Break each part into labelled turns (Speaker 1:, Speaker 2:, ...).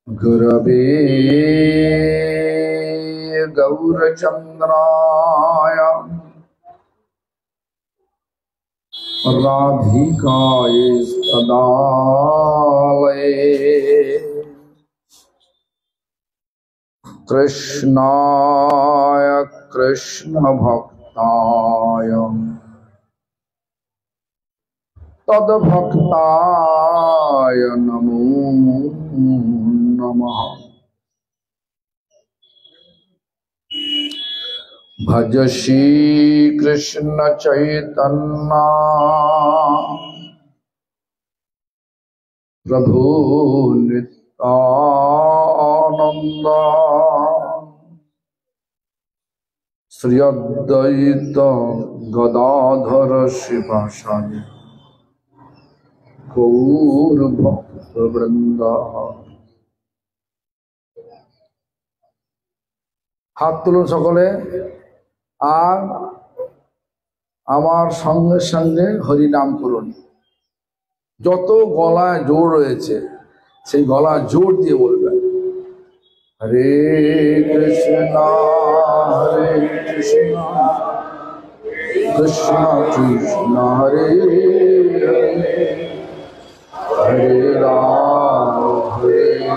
Speaker 1: गुरवे गौरचन्द्राय राधिकाय तदालये कृष्णाय कृष्णभक्ताय तद्भक्ताय नमो नमः। भज श्री कृष्ण चैतन्य प्रभु नित्यानंद श्री अद्वैत गदाधर शिवासादि गौर भक्त वृंद। हाथ तुलुन सकले আর আমার সঙ্গে সঙ্গে হরি নাম করুন। যত গলায় জোর রয়েছে সেই গলা জোর দিয়ে বলবেন হরে কৃষ্ণ কৃষ্ণ কৃষ্ণ হরে হরে রাম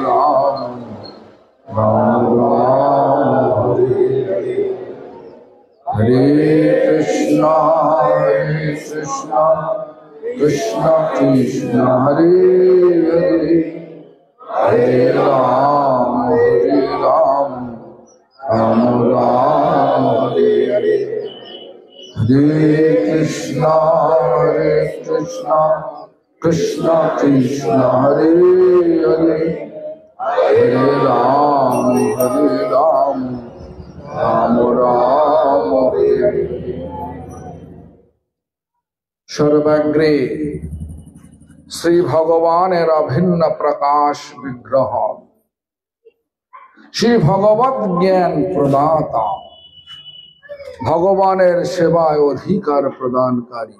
Speaker 1: রাম রাম হরে হরে हरे कृष्णा कृष्णा कृष्ण हरे हरे हरे राम राम राम हरे हरे हरे कृष्णा कृष्णा कृष्ण हरे हरे हरे राम राम राम हरे। सर्वग्रे श्री भगवानेर अभिन्न प्रकाश विग्रह श्री भगवत ज्ञान प्रदाता भगवानेर सेवाय अधिकार प्रदानकारी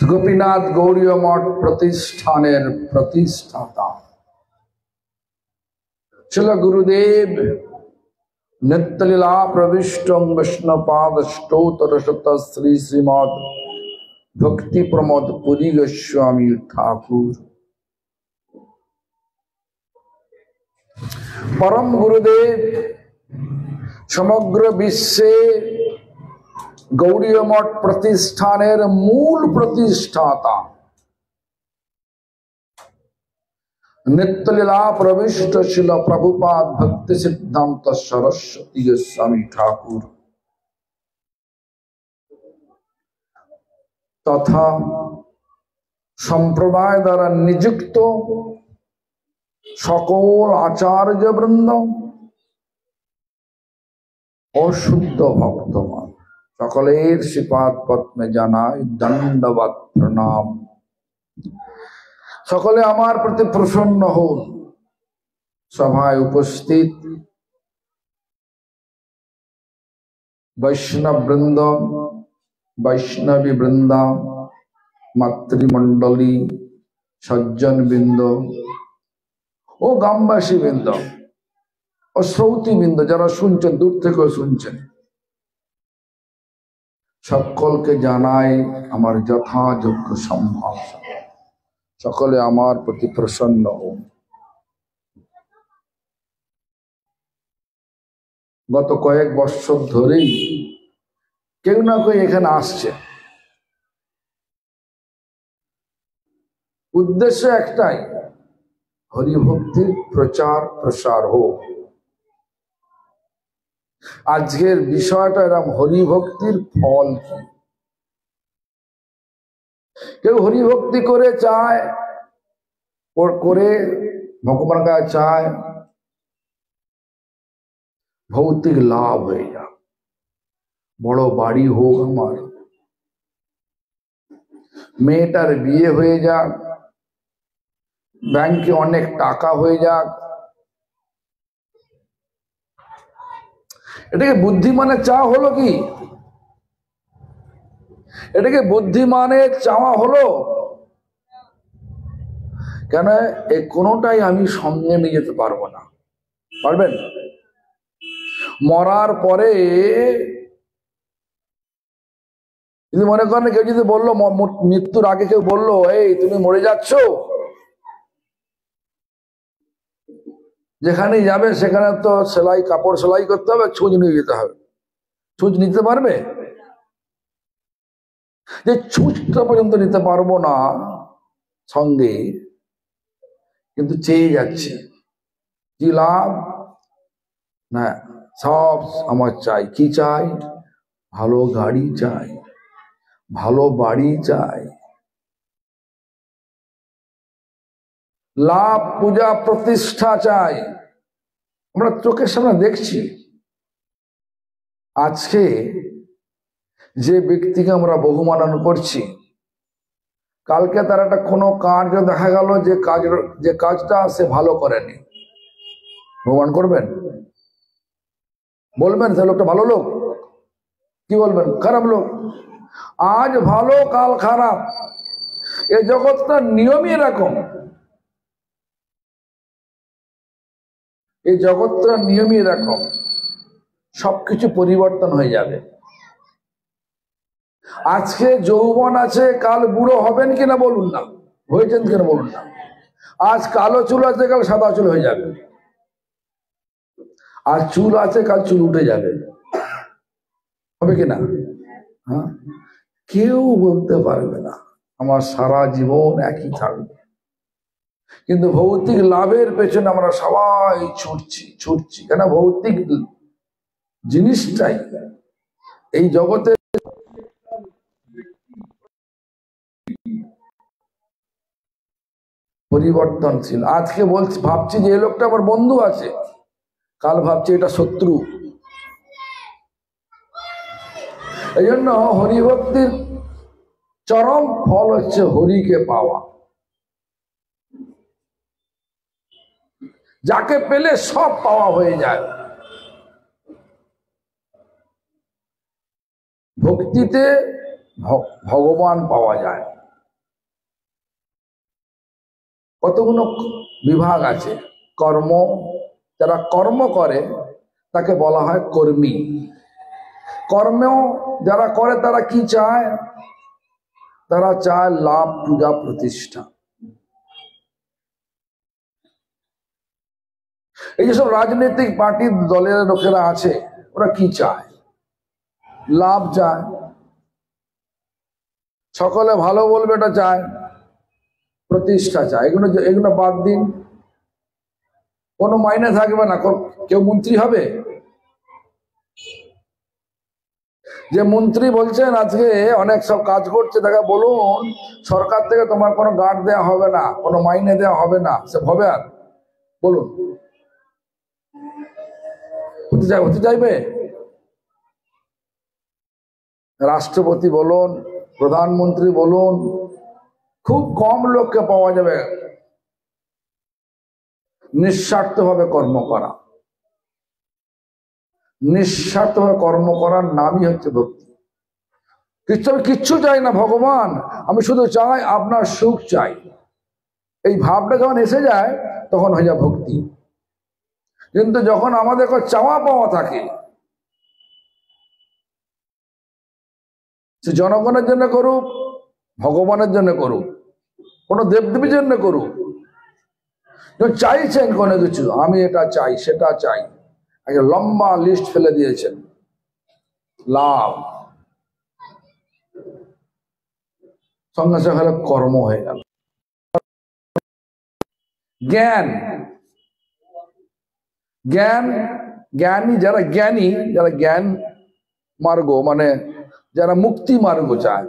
Speaker 1: गोपीनाथ गौड़ीय मठ प्रतिष्ठानेर प्रतिष्ठाता श्रील गुरुदेव नित्यलीला प्रविष्टं वैष्णवपाद स्तोत्र शत श्री श्रीमद भक्ति प्रमोद पुरी गोस्वामी ठाकुर परम गुरुदेव समग्र विश्वे गौड़ीय मठ प्रतिष्ठानेर मूल प्रतिष्ठाता नित्यलीला प्रविष्ट शिल प्रभुपाद भक्ति सिद्धांत सरस्वती गोस्वामी ठाकुर तथा संप्रदाय द्वारा नियुक्त सकल आचार्य वृंद अशुद्ध भक्तमान सकलेर श्रीपाद पद्मे जानाई दंडवत प्रणाम। सकले आमार प्रति प्रसन्न होन। सभाय उपस्थित वैष्णव वृंद वैष्णवी वृंदा मातृमंडली सज्जन बृंद ओ ग्रामवासी बृंद और श्रोती बृंद जरा सुनছেন दूर থেকে শুনছেন সকলকে জানাই আমার যথাযোগ্য সম্ভাষণ। সকলে আমার প্রতি প্রসন্ন হন। গত কয়েক বছর ধরেই কেউ না কেউ এখানে আসছে, উদ্দেশ্য একটাই হরিভক্তির প্রচার প্রসার হোক। আজকের বিষয়টা এরকম হরিভক্তির ফল কি। কেউ হরিভক্তি করে চায় করে ভগবান का চায় ভৌতিক লাভ হয়ে যাক, বড় বাড়ি হোক, আমার মেয়েটার বিয়ে হয়ে যাক, ব্যাংকে অনেক টাকা হয়ে যাক। এটাকে বুদ্ধিমানের চাওয়া হলো কি? এটাকে বুদ্ধিমানের চাওয়া হলো কেন এই কোনোটাই আমি সঙ্গে নিয়ে যেতে পারবো না। পারবেন? মরার পরে যদি মনে করেন কেউ যদি বললো, মৃত্যুর আগে কেউ বললো, এই তুমি মরে যাচ্ছ, যেখানেই যাবে সেখানে তো সেলাই, কাপড় সেলাই করতে হবে, ছুঁচ নিয়ে যেতে হবে। ছুঁচ নিতে পারবে? যে ছুঁচটা পর্যন্ত নিতে পারবো না সঙ্গে, কিন্তু চেয়ে যাচ্ছে, কি লাভ? না, সব আমার চাই। কি চাই? ভালো গাড়ি চাই, ভালো বাড়ি চাই, লাভ, পূজা, প্রতিষ্ঠা চাই। আমরা চোখের সামনে দেখছি, আজকে যে ব্যক্তিকে আমরা বহুমানন করছি, কালকে তার একটা কোনো কাজ দেখা গেল যে কাজটা সে ভালো করেনি, প্রমাণ করবেন? বলবেন সে লোকটা ভালো লোক? কি বলবেন? খারাপ লোক। আজ ভালো কাল খারাপ, এই জগৎটার নিয়মই এরকম। এই জগৎটার নিয়মই এরকম, সবকিছু পরিবর্তন হয়ে যাবে। আজকে যৌবন আছে, কাল বুড়ো হবেন কিনা বলুন না, হয়েছেন কিনা বলুন না। আজ কালো চুল আছে, কাল সাদা চুল হয়ে যাবে। আজ চুল আছে, কাল চুল উঠে যাবে, হবে কিনা? হ্যাঁ, কেউ বলতে পারবে না আমার সারা জীবন একই থাকবে। কিন্তু ভৌতিক লাভের পেছনে আমরা সবাই ছুটছি কেন? ভৌতিক জিনিসটাই এই জগতে পরিবর্তনশীল। আজকে ভাবছি যে এই লোকটা আমার বন্ধু আছে, কাল ভাবছি এটা শত্রু। এই জন্য হরিভক্তির চরম ফল হচ্ছে হরিকে পাওয়া। যাকে পেলে সব পাওয়া হয়ে যায়। ভক্তিতে ভগবান পাওয়া যায়। কতগুলো বিভাগ আছে। কর্ম, যারা কর্ম করে তাকে বলা হয় কর্মী। কর্ম যারা করে তারা কি চায়? তারা চায় লাভ, পূজা, প্রতিষ্ঠা। এই যেসব রাজনৈতিক পার্টির দলের লোকেরা আছে, ওরা কি চায়? লাভ চায়, সকলে ভালো বলবে এটা চায়, প্রতিষ্ঠা চায়। এগুলো বাদ দিন, কোনো মাইনে থাকবে না। কেউ মন্ত্রী হবে? যে মন্ত্রী বলছেন আজকে অনেক সব কাজ করছে, তাকে বলুন সরকার থেকে তোমার কোনো গার্ড দেওয়া হবে না, কোনো মাইনে দেওয়া হবে না, সে হবে? আর বলুন, হতে চাইবে? রাষ্ট্রপতি বলুন, প্রধানমন্ত্রী বলুন, খুব কম লোককে পাওয়া যাবে নিঃস্বার্থভাবে কর্ম করা। নিঃস্বার্থভাবে কর্ম করার নামই হচ্ছে ভক্তি। আমি কিচ্ছু চাই না ভগবান, আমি শুধু চাই আপনার সুখ চাই। এই ভাবটা যখন এসে যায় তখন হয়ে যায় ভক্তি। কিন্তু যখন আমাদের চাওয়া পাওয়া থাকে, সে জনগণের জন্য করুক, ভগবানের জন্য করুক, কোনো দেবদেবীর জন্য করুক, চাইছেন কোনো কিছু, আমি এটা চাই সেটা চাই, একটা লম্বা লিস্ট ফেলে দিয়েছেন, লাভ, সঙ্গে সঙ্গে কর্ম হয়ে গেল। জ্ঞান, জ্ঞানী যারা জ্ঞান মার্গ, মানে যারা মুক্তি মার্গ চায়,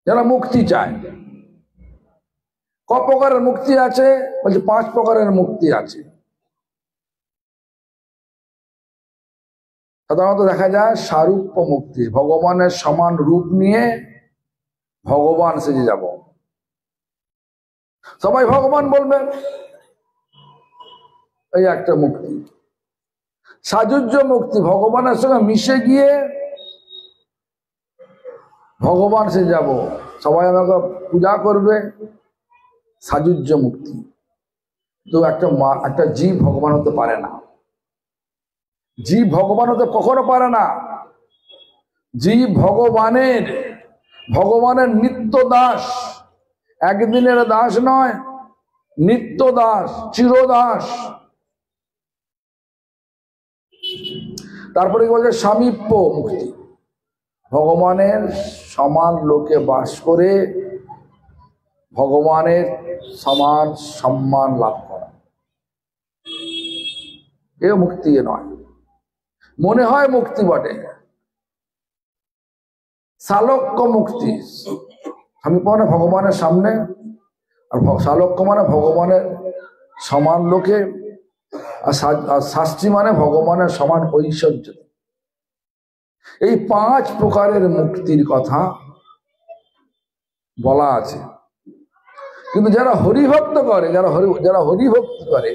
Speaker 1: যারা মুক্তি চায়। ক প্রকারের মুক্তি আছে? বলছে 5 প্রকারের মুক্তি আছে। সাধারণত দেখা যায় সারূপ্য মুক্তি, ভগবানের সমান রূপ নিয়ে ভগবান সেজে যাব, সবাই ভগবান বলবে, এই একটা মুক্তি। সাযুজ্য মুক্তি, ভগবানের সঙ্গে মিশে গিয়ে ভগবান সেজে যাব, সবাই আমাকে পূজা করবে, সাযুজ্য মুক্তি। তো একটা জীব ভগবান হতে পারে না, জীব ভগবান হতে কখনো পারে না। জীব ভগবানের নিত্য দাস, একদিনের দাস নয়, নিত্য দাস, চিরদাস। তারপরে কি বলছে? সামীপ্য মুক্তি, ভগবানের সমান লোকে বাস করে ভগবানের সমান সম্মান লাভ করা, এ মুক্তি নয়। মনে হয় মুক্তি বটে, সালোক্য মুক্তি। সামীপ্য মানে ভগবানের সামনে, আর সালোক্য মানে ভগবানের সমান লোকে, আর শাস্ত্রী মানে ভগবানের সমান ঐশ্বর্য। এই 5 প্রকারের মুক্তির কথা বলা আছে। কিন্তু যারা হরিভক্ত করে, যারা হরিভক্তি করে,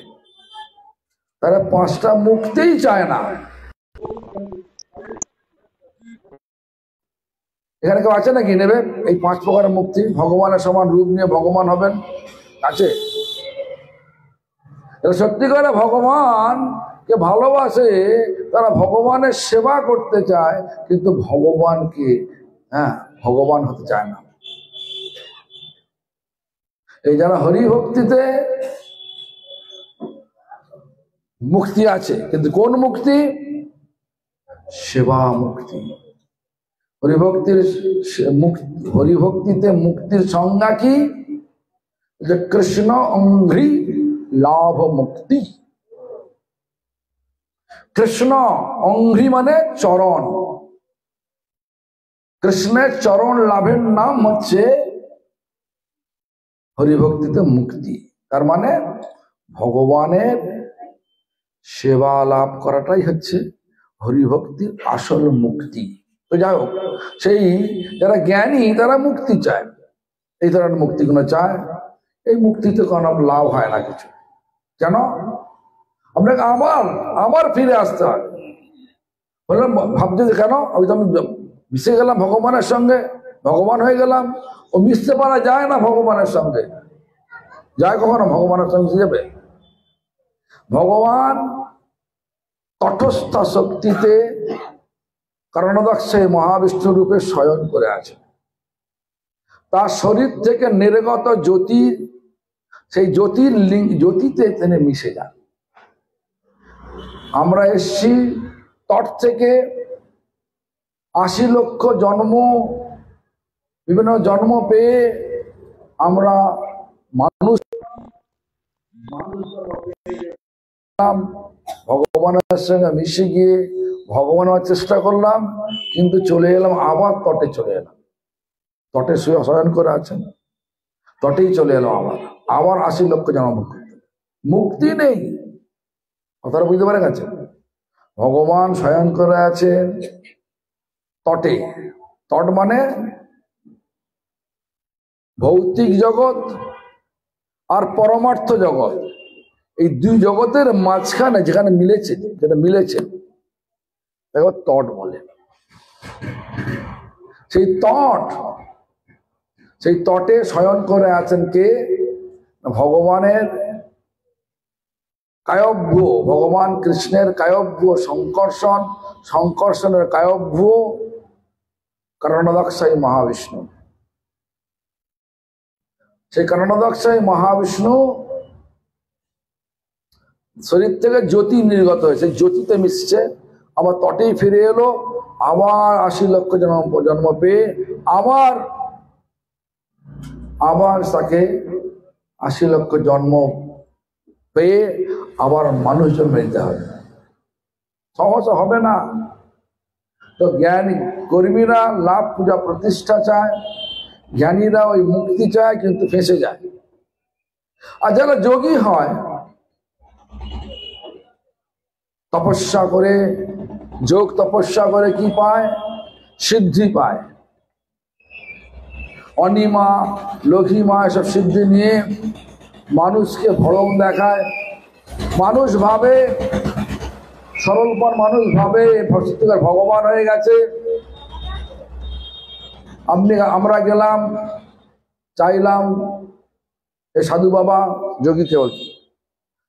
Speaker 1: তারা 5টা মুক্তিই চায় না। এখানে কেউ আছে নাকি নেবে এই 5 প্রকারের মুক্তি? ভগবানের সমান রূপ নিয়ে ভগবান হবেন, আছে? সত্যি করে ভগবানকে ভালোবাসে, তারা ভগবানের সেবা করতে চায়, কিন্তু ভগবানকে ভগবান হতে চায় না। এই যারা হরিভক্তিতে মুক্তি আছে, কিন্তু কোন মুক্তি? সেবা মুক্তি। হরিভক্তিতে মুক্তির সংজ্ঞা কি? যে কৃষ্ণ অঙ্ঘ্রি লাভ মুক্তি। কৃষ্ণ অঙ্ঘ্রি মানে চরণ, কৃষ্ণের চরণ লাভের নাম হচ্ছে হরিভক্তিতে মুক্তি। তার মানে ভগবানের সেবা লাভ করাটাই হচ্ছে হরিভক্তির আসল মুক্তি। তো যাই হোক, সেই যারা জ্ঞানী তারা মুক্তি চায়, এই ধরনের মুক্তিগুলো চায়। এই মুক্তিতে কোনো লাভ হয় না কিছু। কেন? আপনাকে আবার ফিরে আসতে হয়। বললাম, ভাবছে যে কেন আমি তো মিশে গেলাম ভগবানের সঙ্গে, ভগবান হয়ে গেলাম। ও মিশতে পারা যায় না ভগবানের সঙ্গে। যায় কখনো ভগবানের সঙ্গে যাবে? ভগবান তটস্থ শক্তিতে কারণদক্ষে মহাবিষ্ণু রূপে শয়ন করে আছে। তার শরীর থেকে নির্গত জ্যোতির, সেই জ্যোতিতে তিনি মিশে যান। আমরা এসছি তট থেকে, 80 লক্ষ জন্ম, বিভিন্ন জন্ম পেয়ে আমরা মানুষ ভগবানের সঙ্গে মিশে গিয়ে ভগবান হওয়ার চেষ্টা করলাম, কিন্তু চলে এলাম আবার তটে, চলে এলাম তটে, শয়ন করে আছেন, তটেই চলে এলাম আবার 80 লক্ষ জন্ম করতে। মুক্তি নেই। কথাটা বুঝতে পারে গেছে? ভগবান শয়ন করে আছেন তটে। তট মানে ভৌতিক জগৎ আর পরমার্থ জগৎ, এই 2 জগতের মাঝখানে যেখানে মিলেছে দেখো তট বলে। সেই তটে শয়ন করে আছেন কে? ভগবানের কায়ব্য, ভগবান কৃষ্ণের কায়ব্য সংকর্ষণের কায়ব্য কারণদক্ষাই মহাবিষ্ণু। সেই কারণদক্ষাই মহাবিষ্ণু শরীর থেকে জ্যোতি নির্গত হয়েছে, জ্যোতিতে মিশছে, আবার তটেই ফিরে এলো, আবার 80 লক্ষ জন্ম পেয়ে আবার তাকে 80 লক্ষ জন্ম পেয়ে আবার মানুষ জন্ম নিতে হবে। সহজ হবে না। তো জ্ঞানী কর্মীরা লাভ, পূজা, প্রতিষ্ঠা চায়, জ্ঞানীরা ওই মুক্তি চায়, কিন্তু ফেঁসে যায়। আর যারা যোগী হয়, তপস্যা করে, যোগ তপস্যা করে কি পায়? সিদ্ধি পায়। অনিমা, লঘিমা এসব সিদ্ধি নিয়ে মানুষকে ভরম দেখায়। মানুষ ভাবে, সরলপর মানুষ ভাবে সত্যিকার ভগবান হয়ে গেছে। আমরা গেলাম, চাইলাম এই সাধু বাবা যোগীকে বলছে,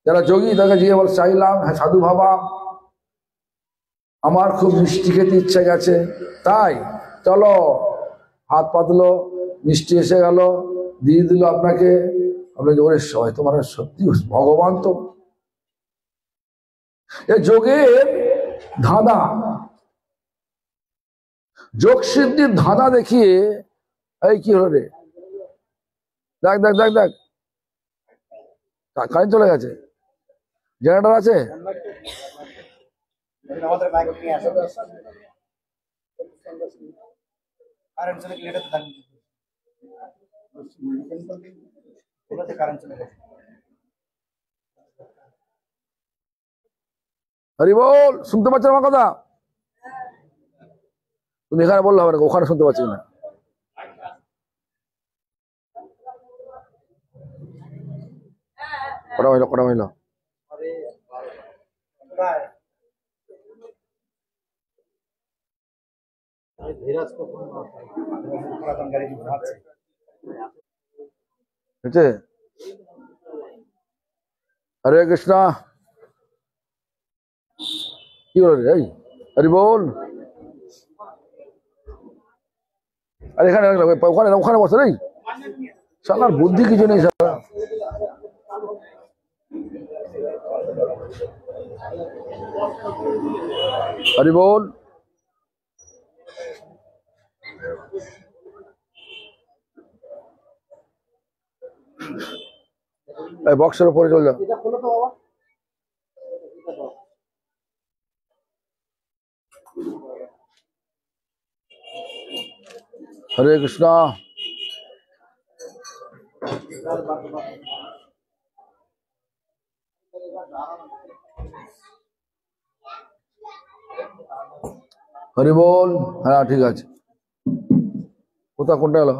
Speaker 1: যারা যোগী তাকে গিয়ে বল চাইলাম, হ্যাঁ সাধু বাবা আমার খুব মিষ্টি খেতে ইচ্ছে গেছে, তাই চলো। হাত পাতলো, মিষ্টি এসে গেল, দিয়ে দিল আপনাকে। আপনি ওরে সবাই তোমার সত্যি ভগবান তো। এ যোগের ধাঁধা, যোগ সিদ্ধির ধাঁধা দেখিয়ে এই কি হলো রে, দেখ দেখ দেখ দেখ কারেন্ট চলে গেছে, জেনারেটর আছে? হরি বল, শুনতে পাচ্ছেন আমার কথা? তুমি এখানে বললে হবে না, ওখানে শুনতে পাচ্ছি না। কটা হইলো, কটা হইলো? হরে কৃষ্ণ, কি বল রে? এই হরি বল। আরে এখানে ওখানে ওখানে বসে রে, শালার বুদ্ধি কিছু নেই শালা। হরি বল। বক্সের উপরে চলে যাও। হরে কৃষ্ণ। হরি বল। হ্যাঁ ঠিক আছে, কোথা কোনটা গেল?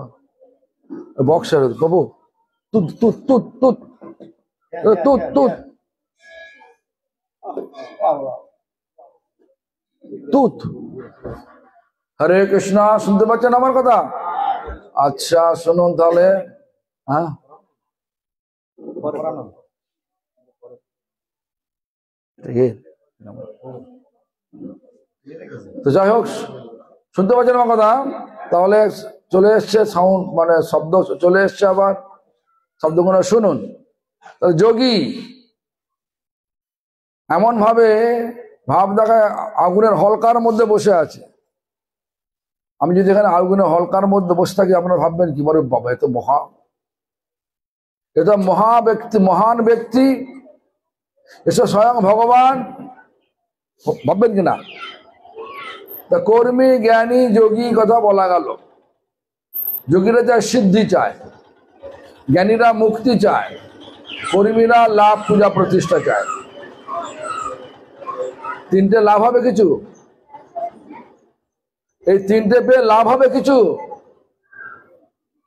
Speaker 1: বক্সের বাবু, তুত তুত তুত তুত তুত তুত তুত। হরে কৃষ্ণ, শুনতে পাচ্ছেন আমার কথা? আচ্ছা শুনুন তাহলে। হ্যাঁ তো যাই হোক, শুনতে পাচ্ছেন আমার কথা? তাহলে চলে এসছে সাউন্ড, মানে শব্দ চলে এসছে, আবার শব্দগুলো শুনুন। যোগী এমন ভাবে ভাব দেখায় আগুনের হলকার মধ্যে বসে আছে। আমি যদি এখানে আগুনের হলকার মধ্যে বসে থাকি, আপনারা ভাববেন কি, বলে বাবা এ তো মহা ব্যক্তি, মহান ব্যক্তি, এসব স্বয়ং ভগবান, ভাববেন কিনা? তা কর্মী জ্ঞানী যোগী কথা বলা গেল। যোগীরা চায় সিদ্ধি চায়, জ্ঞানীরা মুক্তি চায়, কর্মীরা লাভ পূজা প্রতিষ্ঠা চায়। তিনটে লাভ হবে কিছু? এই তিনটে পেয়ে লাভ হবে কিছু?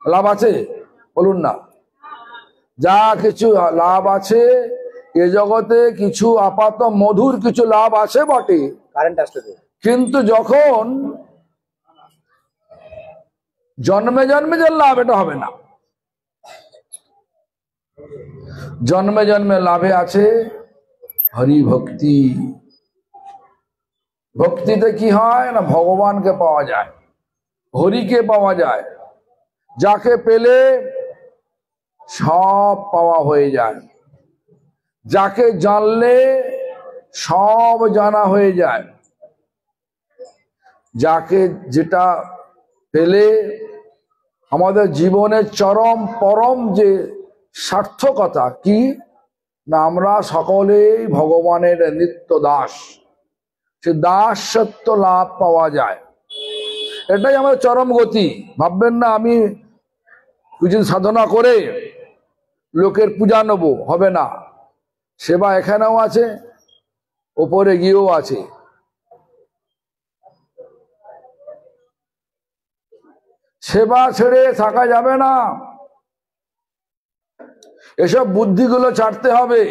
Speaker 1: লাভ আছে? বলুন না। যা কিছু লাভ আছে এ জগতে, কিছু আপাত মধুর কিছু লাভ আছে বটে, কিন্তু যখন জন্মে জন্মে যে লাভ, এটা হবে না। জন্মে জন্মে লাভে আছে হরি ভক্তি। ভক্তিতে কি হয় না, ভগবানকে পাওয়া যায়, হরিকে পাওয়া যায়, যাকে পেলে সব পাওয়া হয়ে যায়, যাকে জানলে সব জানা হয়ে যায়, যাকে যেটা পেলে আমাদের জীবনের চরম পরম যে সার্থকতা কি না, আমরা সকলেই ভগবানের নিত্য দাস, সে দাসত্ব লাভ পাওয়া যায়। এটাই আমাদের চরম গতি। ভাববেন না আমি কিছু সাধনা করে লোকের পূজা নেব, হবে না। সেবা এখানেও আছে, ওপরে গিয়েও আছে। সেবা ছেড়ে থাকা যাবে না, এসব বুদ্ধিগুলো ছাড়তে হবে।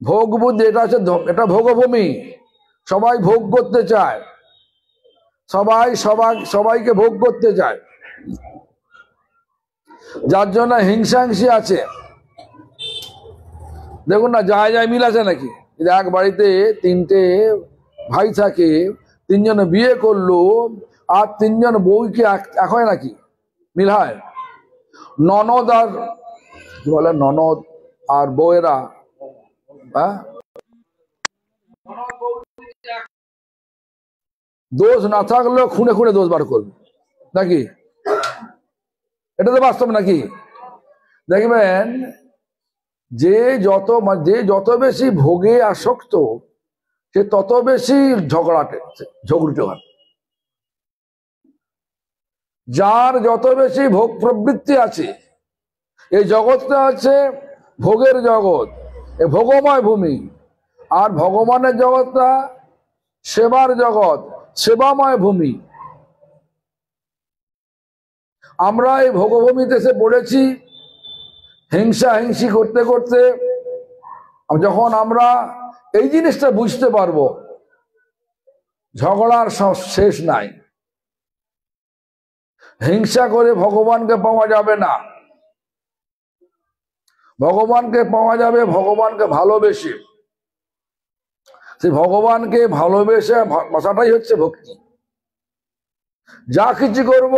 Speaker 1: ভোগ বুদ্ধি, এটা হচ্ছে, এটা ভোগভূমি, সবাই ভোগ করতে চায়, সবাইকে ভোগ করতে চায়। যার জন্য হিংসাংসি আছে। দেখুন না, যায় যায় মিল আছে নাকি? এক বাড়িতে তিনটে ভাই থাকে, তিনজনে বিয়ে করলো, আর তিনজন বউকে এক হয় নাকি? মিল হয়? ননদ আর কি বলে, ননদ আর বউয়েরা, হ্যাঁ, দোষ না থাকলেও খুনে খুনে দোষ বার করবে নাকি? এটা তো বাস্তব নাকি? দেখবেন যে যত বেশি ভোগে আসক্ত, সে তত বেশি ঝগড়ুটে হয়। যার যত বেশি ভোগ প্রবৃত্তি আছে, এই জগৎটা আছে ভোগের জগৎ, এই ভোগময় ভূমি। আর ভগবানের জগৎটা সেবার জগৎ, সেবাময় ভূমি। আমরা এই ভোগভূমিতে এসে পড়েছি হিংসা হিংসি করতে করতে। যখন আমরা এই জিনিসটা বুঝতে পারবো, ঝগড়ার শেষ নাই। হিংসা করে ভগবানকে পাওয়া যাবে না। ভগবানকে পাওয়া যাবে ভগবানকে ভালোবেসে। সেই ভগবানকে ভালোবেসে বাসাটাই হচ্ছে ভক্তি। যা কিছু করব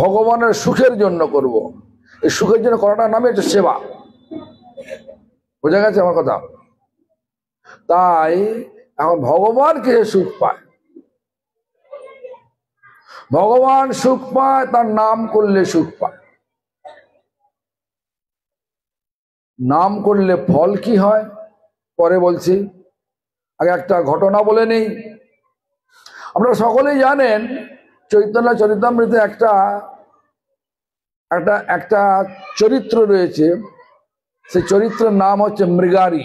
Speaker 1: ভগবানের সুখের জন্য করব। এই সুখের জন্য করাটার নামই হচ্ছে সেবা। বোঝা গেছে আমার কথা? তাই এখন ভগবান কে সুখ পায়, ভগবান সুখ পায় তার নাম করলে সুখ পায়। নাম করলে ফল কি হয় পরে বলছি, আগে একটা ঘটনা বলে নেই। আপনারা সকলেই জানেন চৈতন্য চরিতামৃতে একটা একটা একটা চরিত্র রয়েছে। সেই চরিত্রের নাম হচ্ছে মৃগারী।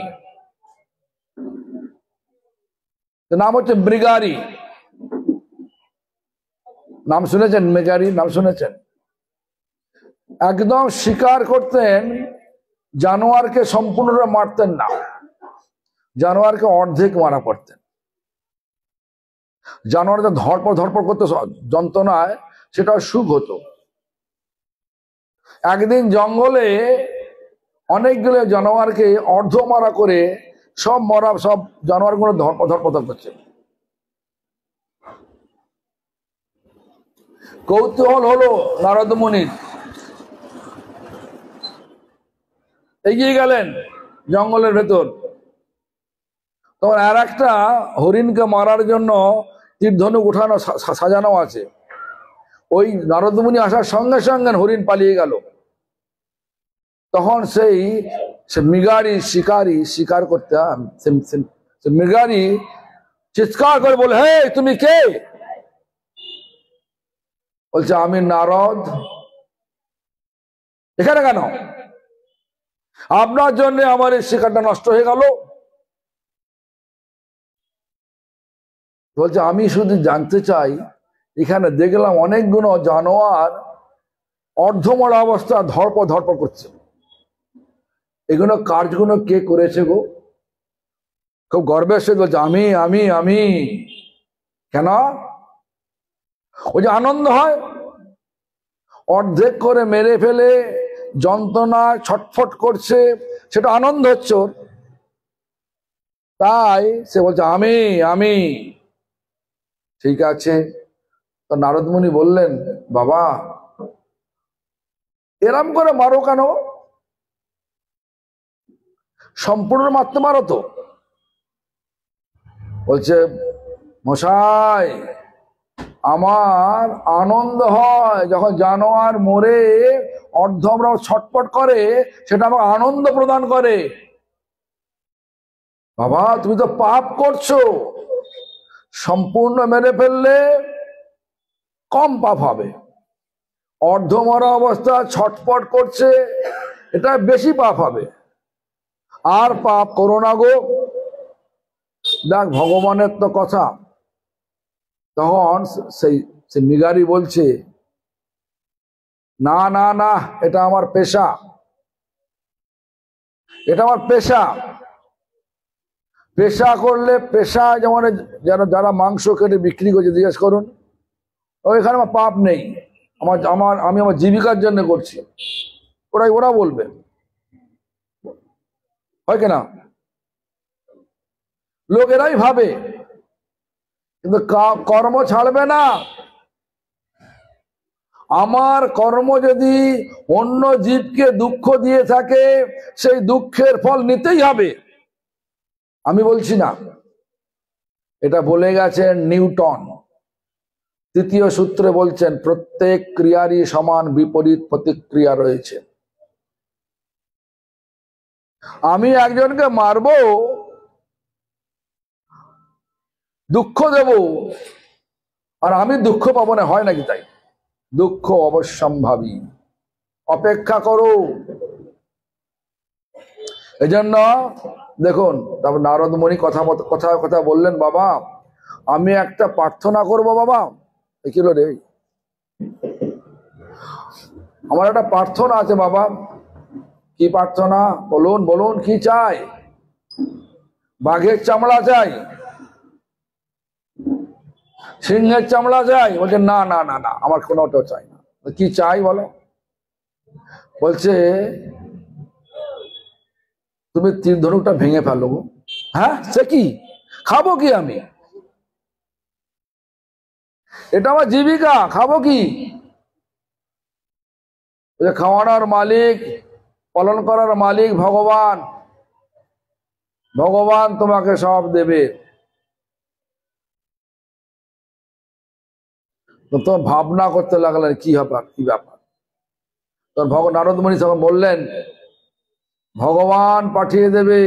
Speaker 1: নাম হচ্ছে মৃগারী। নাম শুনেছেন? মৃগারী নাম শুনেছেন? একদম শিকার করতেন, জানোয়ারকে সম্পূর্ণরূপে মারতেন না, জানোয়ারকে অর্ধেক মারা করতেন। জানোয়ার ধরপড় ধরপড় করতে যন্ত্রণায় সেটা সুখ হতো। একদিন জঙ্গলে অনেকগুলো জানোয়ারকে অর্ধ মারা করে সব জানোয়ারগুলো ধরপড় করছে। কৌতূহল হলো নারদ মুনির, এগিয়ে গেলেন জঙ্গলের ভেতর। তখন আর একটা হরিণকে মারার জন্য তীরধনুক উঠানো সাজানো আছে। ওই নারদ মুনি আসার সঙ্গে সঙ্গে হরিণ পালিয়ে গেল। তখন সে মৃগারী শিকার করতে, মৃগারী চিৎকার করে বলে, হে তুমি কে? বলছে, আমি নারদ। এখানে কেন? আপনার জন্য আমার এই শিকারটা নষ্ট হয়ে গেল। বলছে, আমি শুধু জানতে চাই, এখানে দেখলাম অনেকগুলো জানোয়ার অর্ধমরা অবস্থা ধরপড় করছে, এগুলো কাজগুলো কে করেছে গো? খুব গর্বের সাথে বলছে, আমি আমি আমি। কেন? ওই যে আনন্দ হয়, অর্ধেক করে মেরে ফেলে যন্ত্রণা ছটফট করছে, সেটা আনন্দ হচ্ছে ওর। তাই সে বলছে, আমি আমি। ঠিক আছে। তো নারদ মুনি বললেন, বাবা এরম করে মারো কেন? সম্পূর্ণ মারতে পারো তো। বলছে, মশাই আমার আনন্দ হয় যখন জানোয়ার মরে অর্ধমরা ছটপট করে, সেটা আমার আনন্দ প্রদান করে। বাবা তুমি তো পাপ করছো, সম্পূর্ণ মেরে ফেললে কম পাপ হবে, অর্ধমরা অবস্থা ছটপট করছে এটা বেশি পাপ হবে, আর পাপ করো না গো। দেখ ভগবানের তো কথা। তখন সেই মৃগারী বলছে, না না না, এটা আমার পেশা, এটা আমার পেশা। পেশা করলে, পেশা যেমন যারা মাংস কেটে বিক্রি করছে জিজ্ঞেস করুন, ওইখানে আমার পাপ নেই। আমি আমার জীবিকার জন্য করছি, ওরা বলবে, হয় কিনা? লোক এরাই ভাবে, কিন্তু কর্ম ছাড়বে না। আমার কর্ম যদি অন্য জীবকে দুঃখ দিয়ে থাকে, সেই দুঃখের ফল নিতেই হবে। আমি বলছি না, এটা বলে গেছেন নিউটন। তৃতীয় সূত্রে বলছেন প্রত্যেক ক্রিয়ারই সমান বিপরীত প্রতিক্রিয়া রয়েছে। আমি একজনকে মারবো, দুঃখ দেব, আর আমি দুঃখ পাবো না, হয় নাকি তাই? দুঃখ অবশ্যম্ভাবী, অপেক্ষা করো। এই জন্য দেখুন, তারপর নারদ মুনি কথা বললেন, বাবা আমি একটা প্রার্থনা করব। বাবা কি হলো রে? আমার একটা প্রার্থনা আছে বাবা। কি প্রার্থনা? বলুন বলুন, কি চাই? বাঘের চামড়া চাই, সিংহের চামড়া চাই? বলছে না না না না, আমার কোনোটা চাই না। কি চাই বলো? বলছে তুমি তীর ধনুকটা ভেঙে ফেলো। হ্যাঁ, সে কি? খাবো কি আমি? এটা আমার জীবিকা, খাবো কি? খাওয়ানোর মালিক, পালন করার মালিক ভগবান। ভগবান তোমাকে সব দেবে। তো ভাবনা করতে লাগলেন কি ব্যাপার, কি ব্যাপার। তখন নারদ মুনি তখন বললেন, ভগবান পাঠিয়ে দেবে,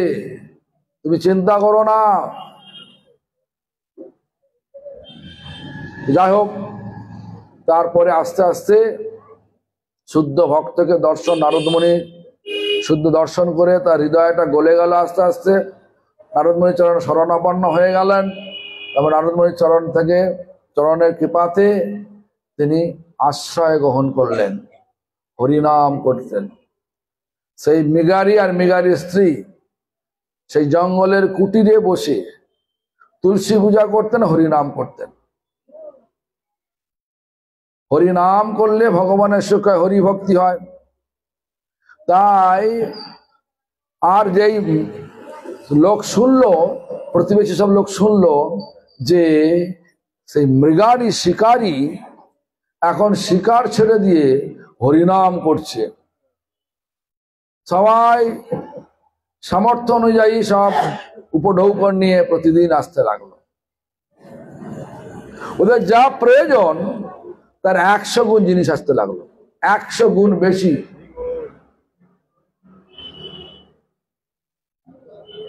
Speaker 1: তুমি চিন্তা করো না। যাই হোক, তারপরে আস্তে আস্তে শুদ্ধ ভক্তকে দর্শন, নারদ মুনি শুদ্ধ দর্শন করে তার হৃদয়টা গলে গেল। আস্তে আস্তে নারদ মুনির চরণ শরণাপন্ন হয়ে গেলেন। তারপর নারদ মুনির চরণ থেকে, চরণের কৃপাতে তিনি আশ্রয় গ্রহণ করলেন, হরিনাম করতেন। সেই মৃগারী আর মৃগারীর স্ত্রী সেই জঙ্গলের কুটিরে বসে তুলসী পূজা করতেন, হরিনাম করতেন। হরিনাম করলে ভগবানের সুখ হয়, হরিভক্তি হয়। তাই আর যেই লোক শুনলো, প্রতিবেশী সব লোক শুনলো যে সেই মৃগারী শিকারী এখন শিকার ছেড়ে দিয়ে হরিনাম করছে, সবাই সামর্থ্য অনুযায়ী সব উপঢৌকন নিয়ে প্রতিদিন আসতে লাগলো। ওদের যা প্রয়োজন তার 100 গুণ জিনিস আসতে লাগলো, 100 গুণ বেশি।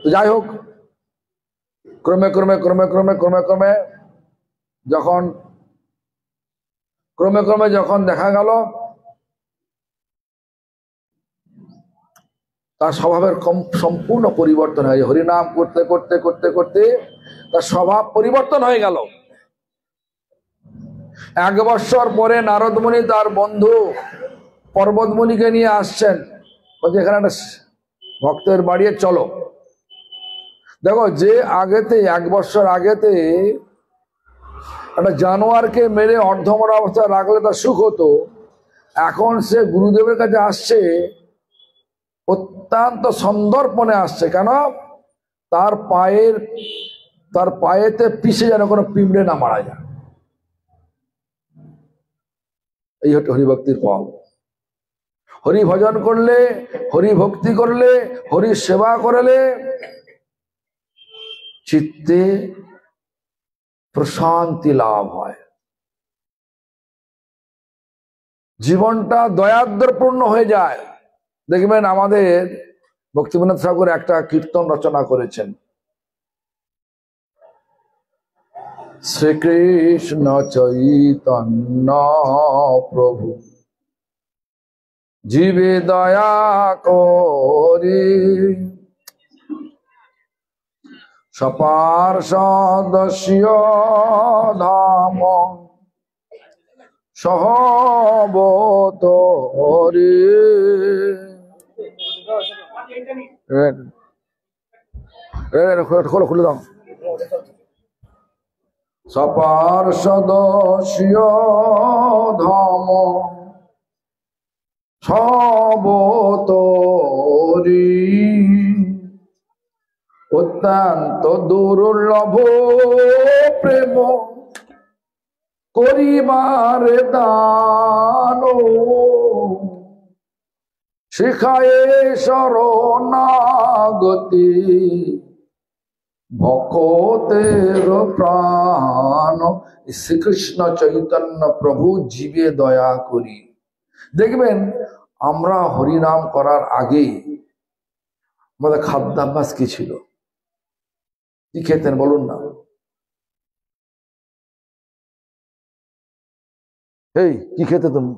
Speaker 1: তো যাই হোক, ক্রমে ক্রমে ক্রমে ক্রমে ক্রমে ক্রমে যখন দেখা গেল তার স্বভাবের সম্পূর্ণ পরিবর্তন হয়ে, হরিনাম করতে করতে করতে করতে তার স্বভাব পরিবর্তন হয়ে গেল। 1 বৎসর পরে নারদ মুনি তার বন্ধু পর্বত মুনিকে নিয়ে আসছেন, বলছে এখানে একটা ভক্তের বাড়ি, চলো। দেখো, যে আগেতে 1 বৎসর আগেতে একটা জানোয়ারকে মেরে অর্ধমরা অবস্থায় রাখলে তার সুখ হতো, এখন সে গুরুদেবের কাছে আসছে অত্যন্ত সন্দর্পণে আসছে। কেন? তার পায়েতে পিষে যেন কোনো পিঁপড়ে না মারা যায়। এই হচ্ছে হরিভক্তির ফল। হরি ভজন করলে, হরি ভক্তি করলে, হরি সেবা করলে চিত্তে প্রশান্তি লাভ হয়, জীবনটা দয়াদ্রপূর্ণ হয়ে যায়। দেখবেন আমাদের ভক্তিবিনোদ ঠাকুর একটা কীর্তন রচনা করেছেন, শ্রীকৃষ্ণ চৈতন্য প্রভু জীবে দয়া করি, সপার্ষদস্য ধাম সহবতরি। খুলে দাও। সপার্ষদস্য ধম সবতরি অত্যন্ত দুর্লভ প্রেম করিবার দান শিখায়ে শরণাগতি ভকতের প্রাণ। শ্রীকৃষ্ণ চৈতন্য প্রভু জীবে দয়া করি। দেখবেন আমরা হরিনাম করার আগে আমাদের খাদ্যাভ্যাস কি ছিল? কি খেতেন বলুন না? এই কি খেতে তুমি?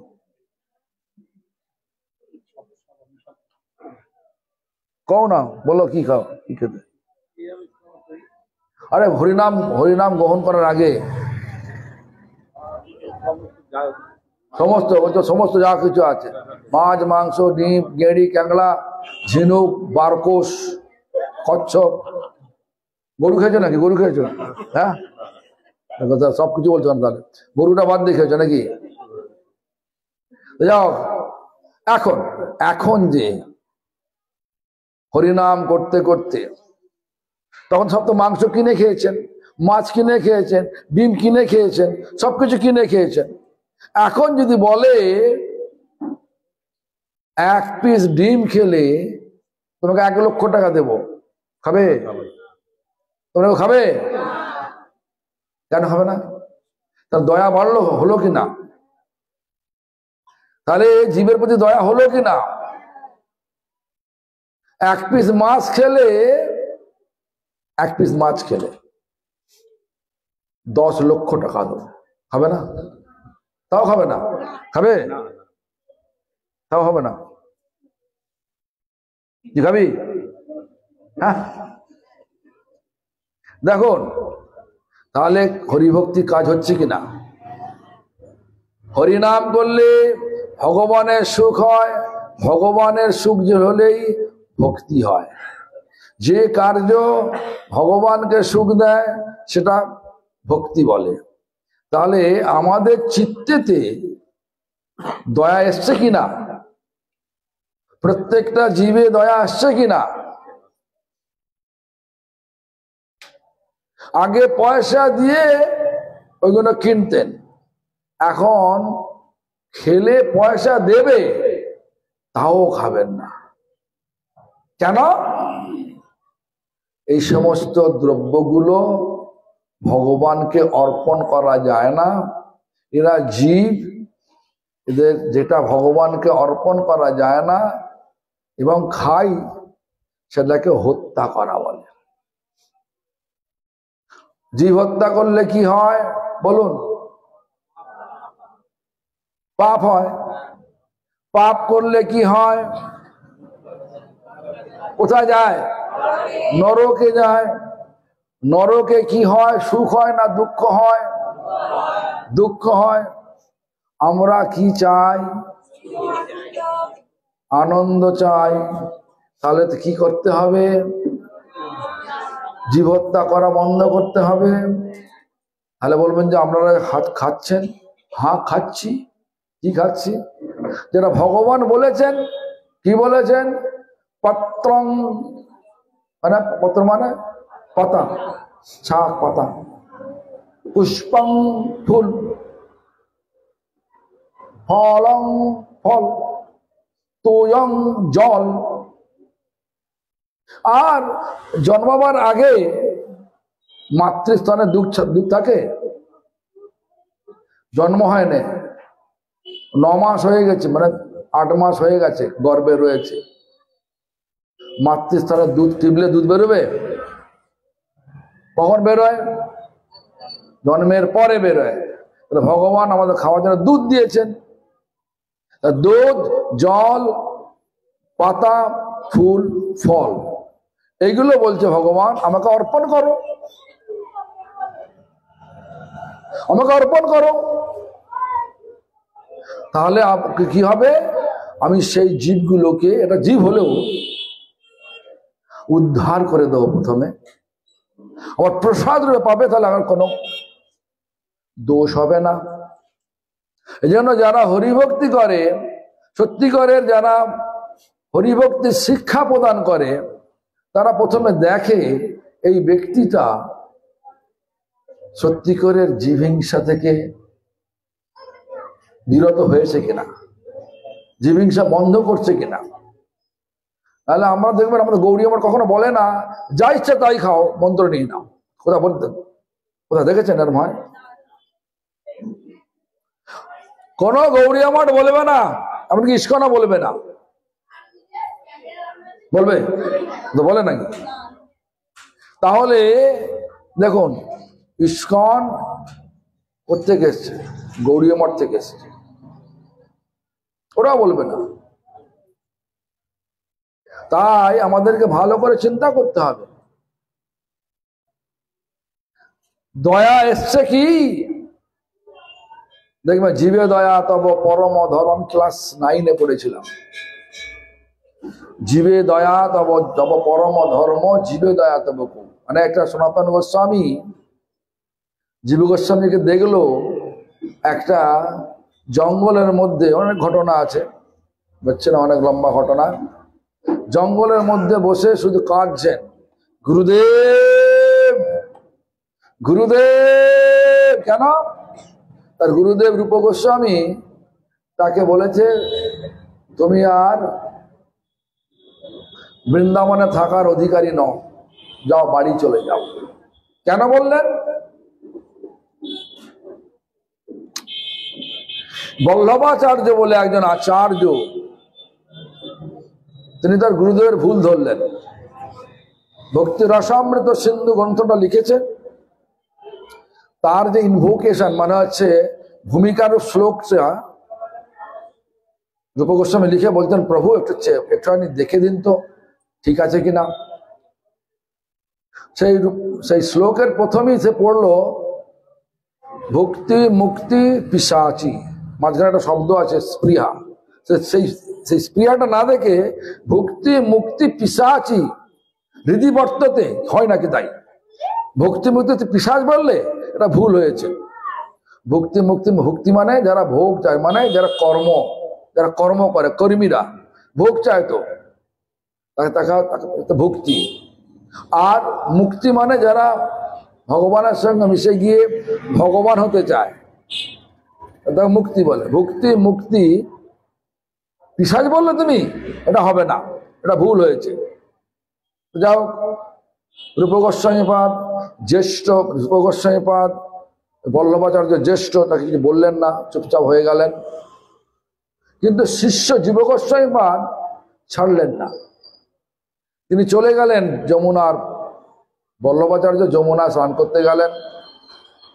Speaker 1: কও না, বলো কি খাও, কি খেতে? আরে হরিনাম হরিনাম গ্রহণ করার আগে সমস্ত সমস্ত যা কিছু আছে, মাছ মাংস ডিম গেঁড়ি ক্যাংলা ঝিনুক বারকোষ কচ্ছপ, গরু খেয়েছো নাকি? গরু খেয়েছো? হ্যাঁ, সব কিছু বলছো তাহলে গরুটা বাদ দিয়ে খেয়েছো নাকি? যাও, এখন এখন যে হরিনাম করতে করতে, তখন সব তো মাংস কিনে খেয়েছেন, মাছ কিনে খেয়েছেন, ডিম কিনে খেয়েছেন, সবকিছু কিনে খেয়েছেন। এখন যদি বলে এক পিস ডিম খেলে তোমাকে 1 লক্ষ টাকা দেব, খাবে? তোমরা খাবে? কেন খাবে না? তার দয়া বাড়লো, হলো কি না? তাহলে জীবের প্রতি দয়া হলো কি না? এক পিস মাছ খেলে 10 লক্ষ টাকা দেবো, খাবে না? তাও খাবে না? খাবে? তাও হবে না? কি খাবি? হ্যাঁ, দেখুন তাহলে হরিভক্তি কাজ হচ্ছে কিনা? হরিনাম করলে ভগবানের সুখ হয়, ভগবানের সুখ যে হলেই ভক্তি হয়। যে কার্য ভগবানকে সুখ দেয় সেটা ভক্তি বলে। তাহলে আমাদের চিত্তেতে দয়া এসছে কিনা? প্রত্যেকটা জীবে দয়া আসছে কিনা? আগে পয়সা দিয়ে ওইগুলো কিনতেন, এখন খেলে পয়সা দেবে তাও খাবেন না। কেন? এই সমস্ত দ্রব্যগুলো ভগবানকে অর্পণ করা যায় না। এরা জীব, এদের যেটা ভগবানকে অর্পণ করা যায় না এবং খাই, সেটাকে হত্যা করা বলে। জীব হত্যা করলে কি হয় বলুন? পাপ হয়। পাপ করলে কি হয়? কোথায় যায়? নরকে যায়। নরকে কি হয়? সুখ হয় না দুঃখ হয়? দুঃখ হয়। আমরা কি চাই? আনন্দ চাই। তাহলে তো কি করতে হবে? জীব হত্যা করা বন্ধ করতে হবে। তাহলে বলবেন যে আপনারা খাচ্ছেন? হ্যাঁ খাচ্ছি। কি খাচ্ছি? যেটা ভগবান বলেছেন। কি বলেছেন? পত্রং, মানে পত্র মানে পাতা, শাক পাতা, পুষ্পং ফুল, ফলং ফল, তোয়ং জল। আর জন্মাবার আগে মাতৃস্থানে দুধ থাকে? জন্ম হয় না, 9 মাস হয়ে গেছে, মানে 8 মাস হয়ে গেছে, গর্ভে রয়েছে। মাতৃস্থানে দুধ টিপলে দুধ বেরোবে? কখন বেরোয়? জন্মের পরে বেরোয়। ভগবান আমাদের খাওয়ার জন্য দুধ দিয়েছেন। দুধ, জল, পাতা, ফুল, ফল, এইগুলো বলছে ভগবান আমাকে অর্পণ করো, আমাকে অর্পণ করো। তাহলে কি হবে? আমি সেই জীবগুলোকে, এটা জীব হলেও উদ্ধার করে দেবো প্রথমে। আবার প্রসাদ পাবে, তাহলে আমার কোনো দোষ হবে না। এই জন্য যারা হরিভক্তি করে, সত্যিকারের যারা হরিভক্তির শিক্ষা প্রদান করে, তারা প্রথমে দেখে এই ব্যক্তিটা সত্যিকারের জীবহিংসা থেকে বিরত হয়েছে কিনা, জীবহিংসা বন্ধ করছে কিনা। তাহলে আমরা দেখবেন, আমাদের গৌরী আমার কখনো বলে না যা ইচ্ছা তাই খাও, মন্ত্র নিয়ে নাও। কোথা বলতেন, কোথা দেখেছেন এর হয়? কোন গৌরী আমার বলবে না, এমনকি ইস্কনও বলবে না। বলবে তো, বলে নাকি? তাহলে দেখুন, ইস্কন কোত্থেকে এসছে? গৌরী মঠ থেকে এসছে, ওরা বলবে না। তাই আমাদেরকে ভালো করে চিন্তা করতে হবে, দয়া এসছে কি? দেখবে জীবে দয়া তব পরম ধর্ম, ক্লাস 9-এ পড়েছিলাম। জীবে দয়া তব তব পরম ধর্ম, জীবে দয়া তব কু। মানে একটা সনাতন গোস্বামী জীব গোস্বামীকে দেখলো একটা জঙ্গলের মধ্যে, অনেক ঘটনা আছে, বুঝছে না, অনেক লম্বা ঘটনা। জঙ্গলের মধ্যে বসে শুধু কাঁদছেন, গুরুদেব গুরুদেব। কেন? তার গুরুদেব রূপ গোস্বামী তাকে বলেছে, তুমি আর বৃন্দাবনে থাকার অধিকারী নও, যাও, বাড়ি চলে যাও। কেন বললেন? বল্লভাচার্য বলে একজন আচার্য, তিনি তার গুরুদেবের ভুল ধরলেন। ভক্তি রসামৃত সিন্ধু গ্রন্থটা লিখেছে, তার যে ইনভোকেশন মানে হচ্ছে ভূমিকার শ্লোকটা রূপ গোস্বামী লিখে বলতেন, প্রভু একটুখানি দেখে দিন তো ঠিক আছে কিনা। সেই শ্লোকের প্রথমেই সে পড়লো ভক্তি মুক্তি পিশাচি, মাঝখানে একটা শব্দ আছে স্পৃহা। সেই স্পৃহাটা না দেখে ভক্তি মুক্তি পিশাচি হৃদি বর্ততে হয় নাকি, তাই ভক্তি মুক্তি পিশাচ বললে এটা ভুল হয়েছে। ভক্তি মুক্তি, ভক্তি মানে যারা ভোগ চায়, মানে যারা কর্ম করে, কর্মীরা ভোগ চায়, তো তাকে ভক্তি। আর মুক্তি মানে যারা ভগবানের সঙ্গে মিশে গিয়ে ভগবান হতে চায়, তাকে মুক্তি বলে। ভক্তি মুক্তি পিশাচ বললে তুমি, এটা হবে না, এটা ভুল হয়েছে। যাও, রূপ গোস্বামীপাদ জ্যেষ্ঠ, রূপ গোস্বামীপাদ বল্লভাচার্য জ্যেষ্ঠ, তাকে কিছু বললেন না, চুপচাপ হয়ে গেলেন। কিন্তু শিষ্য জীব গোস্বামীপাদ ছাড়লেন না, তিনি চলে গেলেন যমুনার, বল্লভাচার্য যমুনা স্নান করতে গেলেন,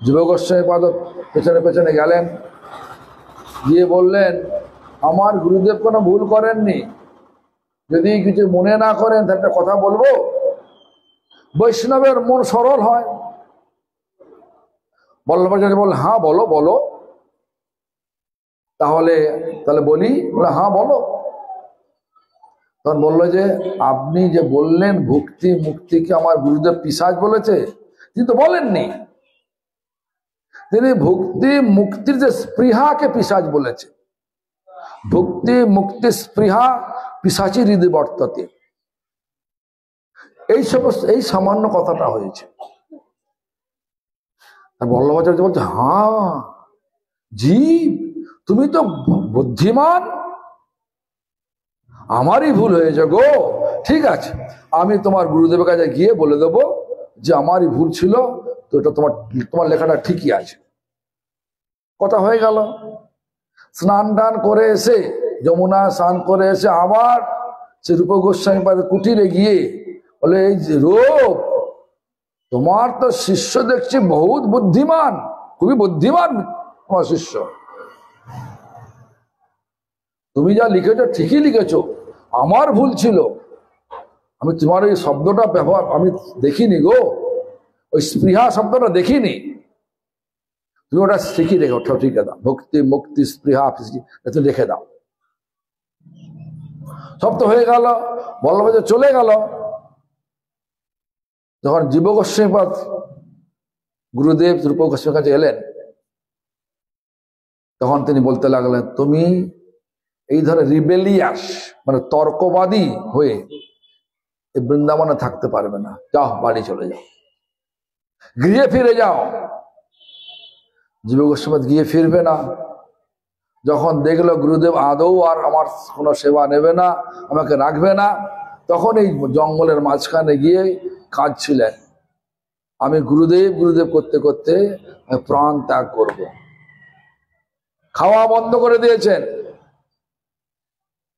Speaker 1: জীব গোস্বামীপাদ পেছনে পেছনে গেলেন, গিয়ে বললেন, আমার গুরুদেব কোনো ভুল করেননি, যদি কিছু মনে না করেন তাহলে একটা কথা বলবো। বৈষ্ণবের মন সরল হয়। বল্লভাচার্য বললেন, হ্যাঁ বলো বলো। তাহলে বলি? বলে হ্যাঁ বলো। তখন বললো যে, আপনি যে বললেন ভক্তি মুক্তিকে আমার গুরুদেব পিশাচ বলেছে, তিনি তো বলেননি। তিনি ভক্তি মুক্তির যে স্পৃহাকে পিশাচ বলেছে। ভক্তি মুক্তি স্পৃহা পিশাচি হৃদয় বর্ততে, এই সামান্য কথাটা হয়েছে। বল্লভাচার্য বলছে, হ্যাঁ জীব, তুমি তো বুদ্ধিমান, আমারই ভুল হয়েছে গো। ঠিক আছে, আমি তোমার গুরুদেবের কাছে গিয়ে বলে দেবো যে আমারই ভুল ছিল, তো এটা তোমার লেখাটা ঠিকই আছে। কথা হয়ে গেল। স্নান টান করে এসে, যমুনা স্নান করে এসে আবার সে রূপ গোস্বামী পাদের কুটিরে গিয়ে বলে, এই যে রূপ, তোমার তো শিষ্য দেখছি বহুত বুদ্ধিমান, খুবই বুদ্ধিমান তোমার শিষ্য, তুমি যা লিখেছো ঠিকই লিখেছো, আমার ভুল ছিল, আমি তোমার ওই শব্দটা ব্যবহার আমি দেখিনি গো, ওই স্পৃহা শব্দটা দেখিনি, তুমি ওটা শিখি রেখে ওঠো, ঠিক দাও, ভক্তি মুক্তি স্পৃহা তুমি রেখে দাও। সব তো হয়ে গেল, বল্লভাচার্য চলে গেল। যখন জীব গোস্বামীপাদ গুরুদেব রূপ গোস্বামীর কাছে এলেন, তখন তিনি বলতে লাগলেন, তুমি এই ধরনের রিবেলিয়াস মানে তর্কবাদী হয়ে এই বৃন্দাবনে থাকতে পারবে না, যাও বাড়ি চলে যাও, গৃহে ফিরে যাও। জীব গোস্বামী গিয়ে ফিরবে না। যখন দেখলো গুরুদেব আদৌ আর আমার কোনো সেবা নেবে না, আমাকে রাখবে না, তখন এই জঙ্গলের মাঝখানে গিয়ে কাঁদছিলেন, আমি গুরুদেব গুরুদেব করতে করতে প্রাণ ত্যাগ করব। খাওয়া বন্ধ করে দিয়েছেন।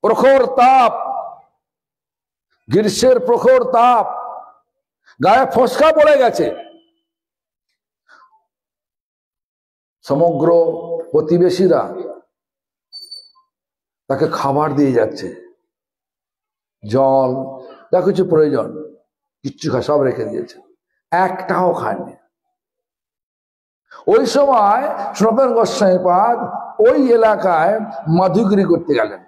Speaker 1: প্রখর তাপ, গ্রীষ্মের প্রখর তাপ, গায়ে ফসকা পড়ে গেছে। সমগ্র প্রতিবেশীরা তাকে খাবার দিয়ে যাচ্ছে, জল যা কিছু প্রয়োজন কিচ্ছু সব রেখে দিয়েছে, একটাও খায়নি। ওই সময় সনাতন গোস্বামীপাদ ওই এলাকায় মাধুগিরি করতে গেলেন।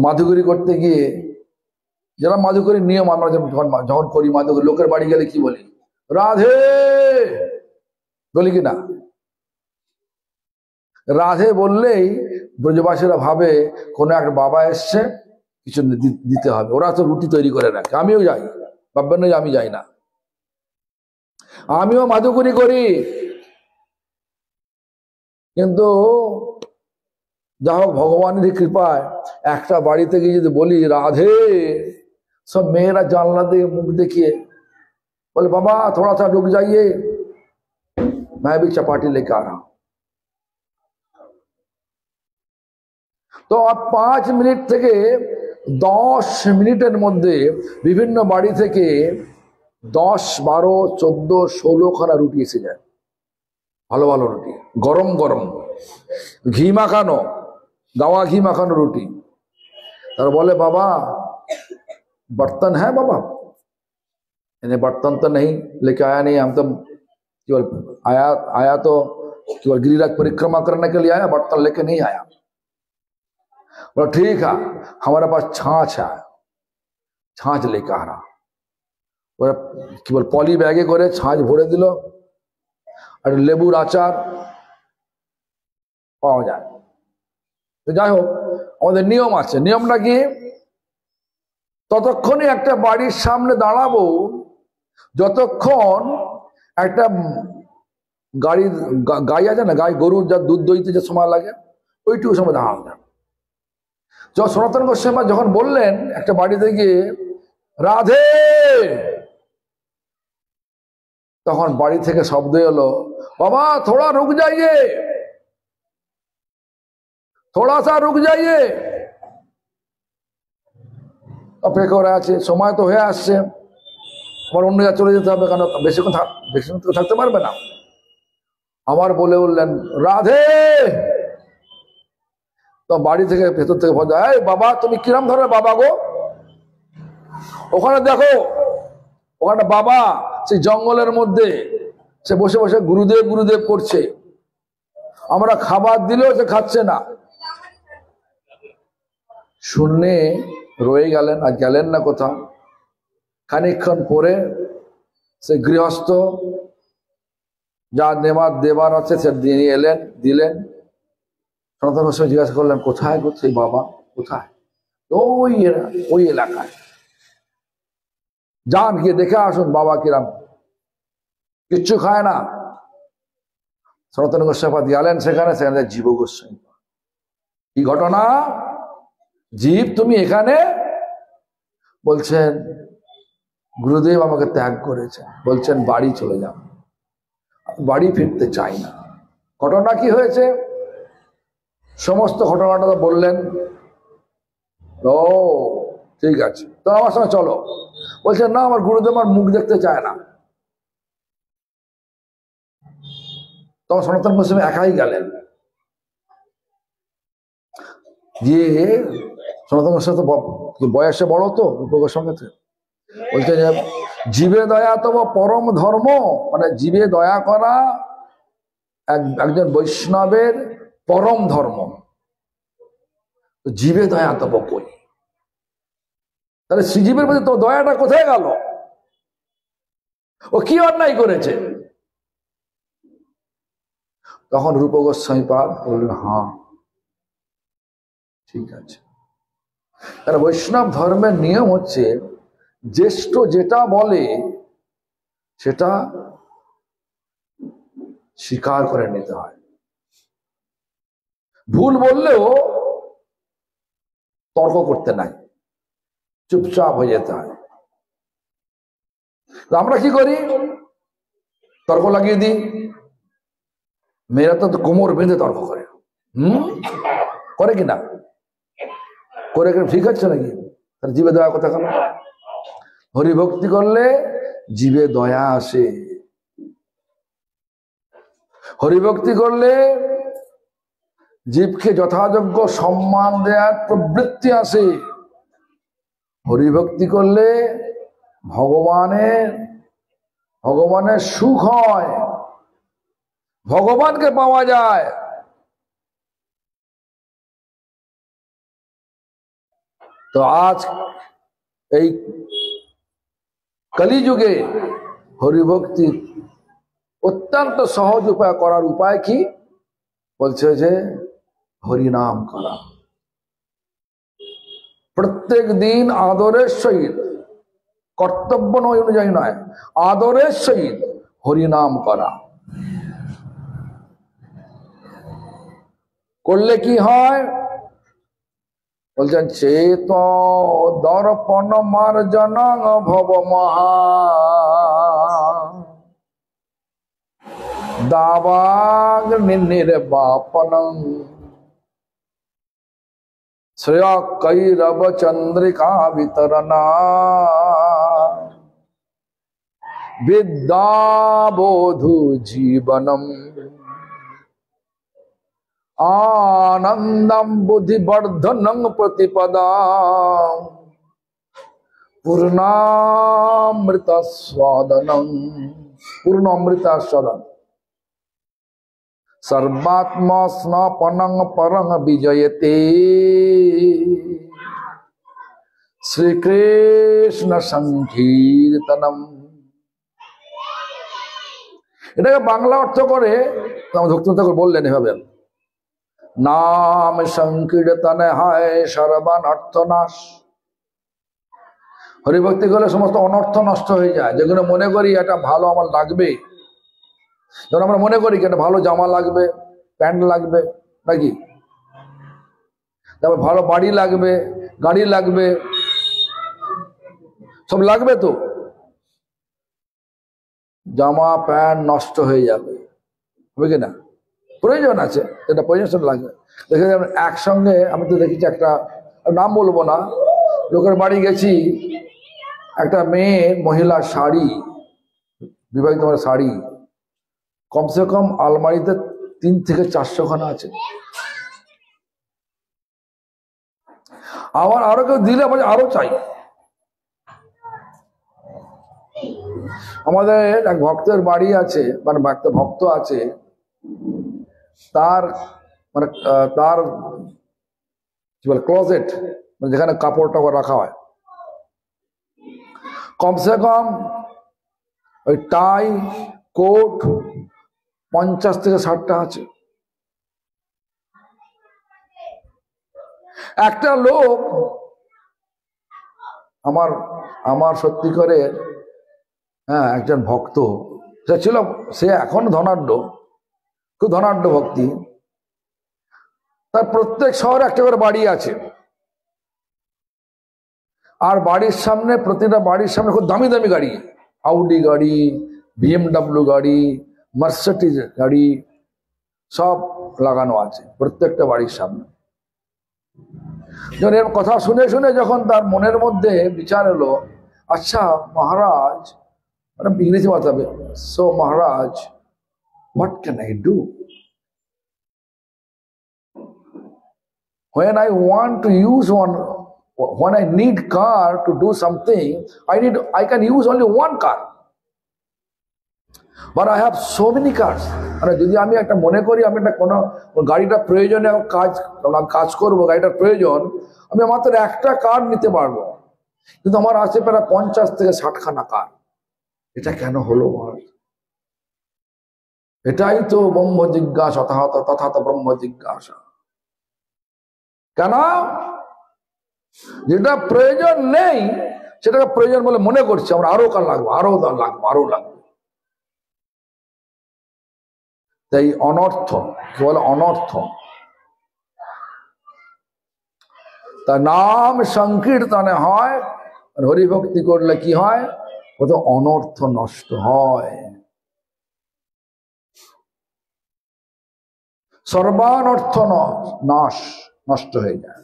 Speaker 1: মাধুগিরি করতে গিয়ে যারা মাধুকরীর নিয়ম, আমরা যখন করি মাধুকরী, লোকের বাড়ি গেলে কি বলি? রাধে বলি কিনা? রাধে বললেই ব্রজবাসীরা ভাবে কোনো একটা বাবা এসছে, কিছু দিতে হবে। ওরা তো রুটি তৈরি করে রাখে, আমিও যাই, ভাববেন না যে আমি যাই না, আমিও মাধুকরী করি। কিন্তু যা হোক ভগবানের কৃপায় একটা বাড়িতে গিয়ে যদি বলি রাধে, सब मेरा जानला दे मुख देखिए, बोले बाबा थोड़ा सा रुक जाइए, मैं भी चपाटी लेकर आ रहा हूं। तो अब 5 মিনিট থেকে 10 মিনিটের মধ্যে বিভিন্ন বাড়ি থেকে 10, 12, 14, 16 খানা রুটি এসে যায়, ভালো ভালো রুটি, গরম গরম, ঘি মাখানো, গাওয়া ঘি মাখানো রুটি। তার বলে बाबा बर्तन है बाबा? इन्हें बर्तन तो नहीं लेके आया, नहीं हम तो केवल आया तो केवल गिरिराज परिक्रमा करने के लिए आया, बर्तन लेके नहीं आया। बोला ठीक है, हमारे पास छाछ है, छाछ लेके आ रहा। बोला केवल पॉली बैगे करे छाछ भरे दिल और लेबुर आचार पाওয়া যায়। তো যাই হোক, আমাদের নিয়ম আছে। নিয়মটা কি? ততক্ষণই একটা বাড়ির সামনে দাঁড়াবো যতক্ষণ একটা গাই আছে না, গাই গরুর যা দুধ দইতে যে সময় লাগে ওইটুকু সময় দাঁড়ানো। যখন সনাতন গোস্বামী যখন বললেন একটা বাড়িতে গিয়ে রাধে, তখন বাড়ি থেকে শব্দ এলো, বাবা থোড়া রুক যাইয়ে, থোড়া সা রুক যাইয়ে। অপেক্ষা করে আছে, সময় তো হয়ে আসছে, আবার অন্য জায়গায় চলে যেতে হবে, কারণ বেশিক্ষণ থাকতে পারবে না। আমার বলে উঠলেন রাধে। তো বাড়ি থেকে ভেতর থেকে বলা, এই বাবা তুমি কিরম ধরনের বাবা গো? ওখানে দেখো, ওখানে বাবা সেই জঙ্গলের মধ্যে সে বসে বসে গুরুদেব গুরুদেব করছে, আমরা খাবার দিলেও সে খাচ্ছে না। শুনে রয়ে গেলেন, আর গেলেন না কোথাও। খানিকক্ষণ পরে সে গৃহস্থ যা দেবার আছে সে দিয়ে এলেন, দিলেন। সনাতন গোস্বামী জিজ্ঞাসা করলেন কোথায় সেই বাবা, কোথায়? ওই এলাকায় যান, গিয়ে দেখে আসুন বাবা কিরাম, কিচ্ছু খায় না। সনাতন গোস্বামী গেলেন সেখানে, সেখানে জীব গোস্বামী। কি ঘটনা? জীব তুমি এখানে? বলছেন গুরুদেব আমাকে ত্যাগ করেছেন, বলছেন বাড়ি চলে যাও। বাড়ি ফিরতে চাই না। ঘটনা কি হয়েছে সমস্ত ঘটনাটা তো বললেন। ও ঠিক আছে, তো আমার সঙ্গে চলো। বলছেন না, আমার গুরুদেব আমার মুখ দেখতে চায় না। তখন সনাতন গোস্বামী একাই গেলেন। গিয়ে সনাতন গোস্বামী তো বয়সে বড়, তো গোস্বামী বলছে যে জীবে দয়া তব পরম ধর্ম, মানে জীবে দয়া করা একজন বৈষ্ণবের পরম ধর্ম। জীবে দয়া তব কই, তাহলে শ্রীজীবের প্রতি তো দয়াটা কোথায় গেল? ও কি অন্যায় করেছে? তখন রূপ গোস্বামীপাদ বললেন, হ্যাঁ ঠিক আছে। আর বৈষ্ণব ধর্মের নিয়ম হচ্ছে জ্যেষ্ঠ যেটা বলে সেটা স্বীকার করে নিতে হয়। ভুল বললেও তর্ক করতে নাই, চুপচাপ হয়ে যেতে হয়। আমরা কি করি? তর্ক লাগিয়ে দিই। মেয়েরা তো কোমর বেঁধে তর্ক করে, করে কিনা? করে ঠিক আছে নাকি? তার জীবে দয়া কথা কেন? হরিভক্তি করলে জীবে দয়া আসে, হরিভক্তি করলে জীবকে যথাযোগ্য সম্মান দেওয়ার প্রবৃত্তি আসে, হরিভক্তি করলে ভগবানের সুখ হয়, ভগবানকে পাওয়া যায়। তো আজ এই কলিযুগে হরিভক্তি অত্যন্ত সহজ উপায় করার উপায় কি? বলছে যে হরিনাম করা। প্রত্যেক দিন আদরের সহিত, কর্তব্য নয় অনুযায়ী নয়, আদরের সহিত হরিনাম করা। করলে কি হয়? বলছেন চেত দর্পণ মার্জন ভব মহা দাবাগ্নি নির্বাপনং শ্রেয় কৈরব চন্দ্রিকা বিতরণা বিদ্যাবোধু জীবনম आनंदम बुद्धिवर्धनं प्रतिपदां पूर्णामृतस्वादनं पूर्णामृतास्वादन सर्वात्मा स्नापनं परं विजयते श्री कृष्ण संकीर्तनम। এটাকে বাংলা অর্থ করে ভক্তিনাথ ঠাকুর বললেন এভাবে, নাম সংকীর্তন হয় সর্বান অর্থনাশ। হরিভক্তি করলে সমস্ত অনর্থ নষ্ট হয়ে যায়। যেগুলো মনে করি এটা ভালো আমার লাগবে, যেমন আমরা মনে করি একটা ভালো জামা লাগবে, প্যান্ট লাগবে নাকি, তারপর ভালো বাড়ি লাগবে, গাড়ি লাগবে, সব লাগবে। তো জামা প্যান্ট নষ্ট হয়ে যাবে, হবে কিনা? প্রয়োজন আছে, এটা প্রয়োজন লাগবে। দেখে একসঙ্গে আমি তো দেখেছি, একটা নাম বলবো না, লোকের বাড়ি গেছি, একটা মেয়ের মহিলা শাড়ি, বিবাহিত শাড়ি কমসে কম আলমারিতে 3 থেকে 400 খানা আছে। আবার আরো কেউ দিলে আরো চাই। আমাদের এক ভক্তের বাড়ি আছে, মানে ভক্ত আছে, তার মানে তার কি বলে ক্লোজেট, মানে যেখানে কাপড় টাপড় রাখা হয়, কমসে কম ওই টাই কোট 50 থেকে 60টা আছে। একটা লোক আমার সত্যি করে, হ্যাঁ, একজন ভক্ত, সে ছিল, সে এখন ধনাঢ্য, খুব ধনাঢ্য ভক্তি, তার প্রত্যেক শহরে একটা করে বাড়ি আছে। আর বাড়ির সামনে, প্রতিটা বাড়ির সামনে খুব দামি দামি গাড়ি, আউডি গাড়ি, BMW গাড়ি, মার্সিডিজ গাড়ি সব লাগানো আছে প্রত্যেকটা বাড়ির সামনে। যখন এর কথা শুনে শুনে যখন তার মনের মধ্যে বিচার এলো, আচ্ছা মহারাজ, মানে ইংরেজি বাতাবে, সো মহারাজ, what can I do when I want to use one, when I need car to do something, I can use only one car, but I have so many cars. মানে যদি আমি একটা মনে করি আমি একটা কোনো গাড়িটা প্রয়োজনে কাজ করবো, গাড়িটার প্রয়োজন, আমি মাত্র একটা কার নিতে পারবো, কিন্তু আমার আছে প্রায় 50 থেকে 60 খানা কার। এটা কেন হলো মহারাজ? এটাই তো ব্রহ্ম জিজ্ঞাসা, তথা তো ব্রহ্ম জিজ্ঞাসা। কেন? যেটা প্রয়োজন নেই সেটাকে প্রয়োজন বলে মনে করছি আমরা, আরো কাল লাগবে, আরো লাগবে, আরো লাগবে। তাই অনর্থ, কি বলে অনর্থ। তা নাম সংকীর্তনে হয়, হরিভক্তি করলে কি হয়? কত অনর্থ নষ্ট হয়, সর্বানর্থ নাশ, নষ্ট হয়ে যায়।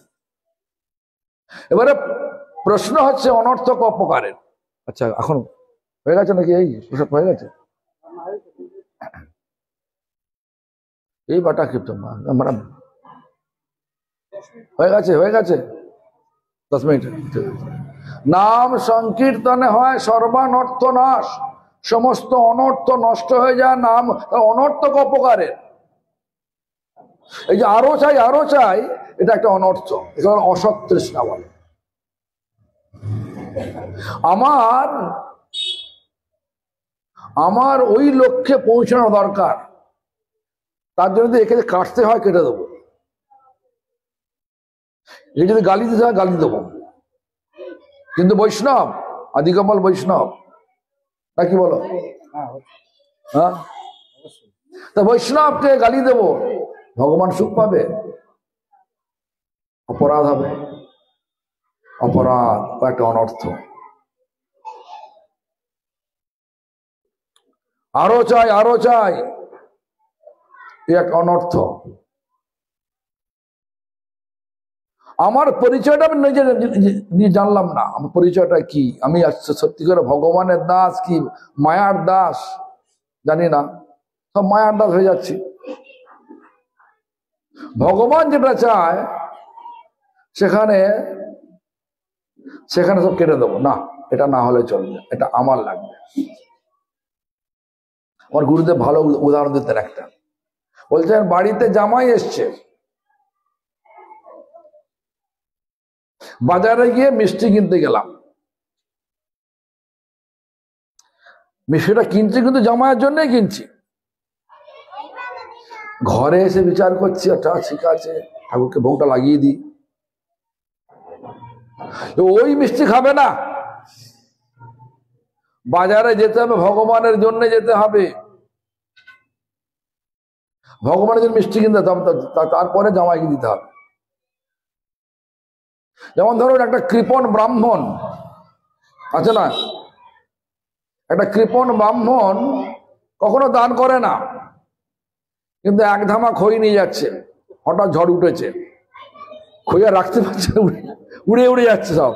Speaker 1: এবারে প্রশ্ন হচ্ছে অনর্থক অপকারের। আচ্ছা, এখন হয়ে গেছে নাকি? এই প্রসাদ হয়ে গেছে? এই বাটা ক্ষিপ্ত আমরা হয়ে গেছে, হয়ে গেছে 10 মিনিট। নাম সংকীর্তনে হয় সর্বানর্থ নাশ, সমস্ত অনর্থ নষ্ট হয়ে যায় নাম অনর্থক অপকারের। এই যে আরো চাই আরো চাই, এটা একটা অনর্থ, এটা অসৎ তৃষ্ণা বলে। আমার ওই লক্ষ্যে পৌঁছানো দরকার, তার জন্য যদি একে কাটতে হয় কেটে দেবো, এ যদি গালি দিতে হয় গালি দেবো। কিন্তু বৈষ্ণব, আদিকমল বৈষ্ণব নাকি বলো? হ্যাঁ, তা বৈষ্ণবকে গালি দেব, ভগবান সুখ পাবে? অপরাধ হবে, অপরাধ একটা অনর্থ। আরো চাই আরো চাই, এক অনর্থ। আমার পরিচয়টা আমি নিজে জানলাম না, আমার পরিচয়টা কি, আমি সত্যি করে ভগবানের দাস কি মায়ার দাস জানি না, সব মায়ার দাস হয়ে যাচ্ছি। ভগবান যেটা চায় সেখানে সেখানে সব কেটে দেবো, না এটা না হলে চলবে, এটা আমার লাগবে। আমার গুরুদেব ভালো উদাহরণ দিতেন একটা, বলছেন বাড়িতে জামাই এসছে, বাজারে গিয়ে মিষ্টি কিনতে গেলাম, মিষ্টিটা কিনছি কিন্তু জামাইয়ের জন্যই কিনছি। ঘরে এসে বিচার করছি, আচ্ছা ঠিক আছে ঠাকুরকে ভোগটা লাগিয়ে দিই, ওই মিষ্টি খাবে না, বাজারে যেতে হবে, ভগবানের জন্য যেতে হবে, ভগবানের জন্য মিষ্টি কিনতে হবে, তারপরে জামাইকে দিতে হবে। যেমন ধরুন একটা কৃপণ ব্রাহ্মণ আছে না, একটা কৃপণ ব্রাহ্মণ কখনো দান করে না, কিন্তু এক ধামা খই নিয়ে যাচ্ছে, হঠাৎ ঝড় উঠেছে, খইয়া রাখতে পারছে, উড়ে উড়ে যাচ্ছে সব,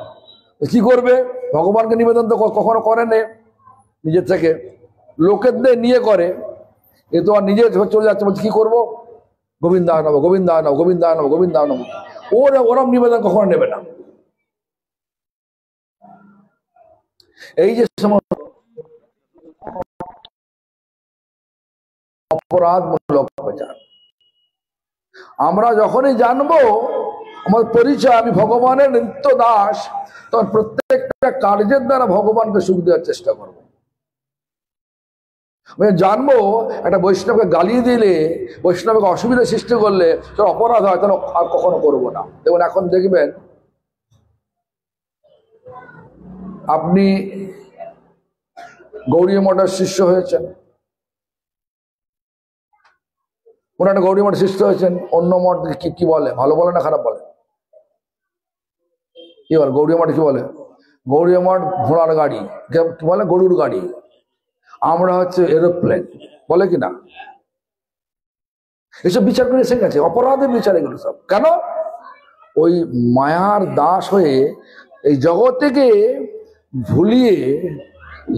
Speaker 1: কি করবে? ভগবানকে নিবেদন তো কখনো করেনি নিজের থেকে, লোকেদের নিয়ে করে, এ তো আর নিজে চলে যাচ্ছে, বলছে কি করবো, গোবিন্দা নব গোবিন্দা নব গোবিন্দা নব গোবিন্দা নব, ওরম নিবেদন কখনো নেবে না। এই যে সমস্ত অপরাধমূলক প্রচার, আমরা যখনই জানবো আমার পরিচয় আমি ভগবানের নিত্য দাস, তখন প্রত্যেকটা কার্যের দ্বারা ভগবানকে সুখ দেওয়ার চেষ্টা করবো। জানবো একটা বৈষ্ণবকে গালি দিলে, বৈষ্ণবকে অসুবিধা সৃষ্টি করলে তার অপরাধ হয়, তাহলে আর কখনো করবো না। দেখুন এখন দেখবেন আপনি গৌড়ীয় মঠের শিষ্য হয়েছেন, কোন একটা গৌড়ীয় মঠের শিষ্য হয়েছেন, অন্য মঠ কি বলে, ভালো বলে না খারাপ বলে? কি বলে গৌড়ীয় মঠ? কি বলে গৌড়ীয় মঠ? ঘোড়ার গাড়ি, কি বলে গরুর গাড়ি, আমরা হচ্ছে এরোপ্লেন, বলে কি না? এসব বিচার করে এসে গেছে, অপরাধের বিচার এগুলো সব। কেন? ওই মায়ার দাস হয়ে এই জগতেকে ভুলিয়ে,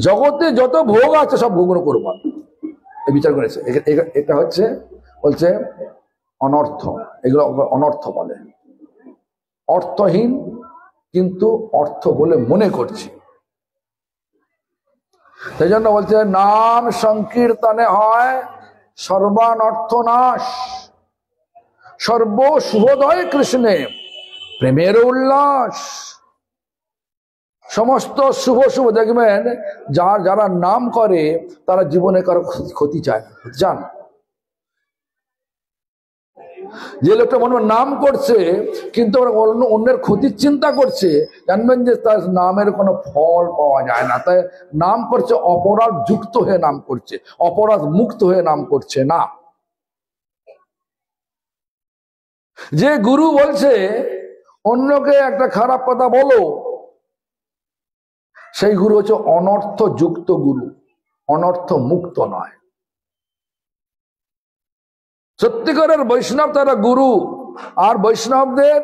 Speaker 1: জগতে যত ভোগ আছে সব ভোগ করবো, এই বিচার করেছে। এটা হচ্ছে বলছে অনর্থ, এগুলো অনর্থ বলে, অর্থহীন কিন্তু অর্থ বলে মনে করছি। সেই জন্য বলছে নাম সংকীর্তনে হয় সর্বানর্থ নাশ, সর্ব শুভোদয় কৃষ্ণে প্রেমের উল্লাস। সমস্ত শুভ দেখবেন যারা নাম করে তারা জীবনে কারো ক্ষতি চায়, চান যে লোকটা মনে নাম করছে কিন্তু অন্যের ক্ষতির চিন্তা করছে, জানবেন যে তার নামের কোনো ফল পাওয়া যায় না। তাই নাম করছে অপরাধ যুক্ত হয়ে নাম করছে, অপরাধ মুক্ত হয়ে নাম করছে না। যে গুরু বলছে অন্যকে একটা খারাপ কথা বলো, সেই গুরু হচ্ছে অনর্থ যুক্ত গুরু, অনর্থ মুক্ত নয়। সত্যিকারের বৈষ্ণব তারা গুরু, আর বৈষ্ণবদের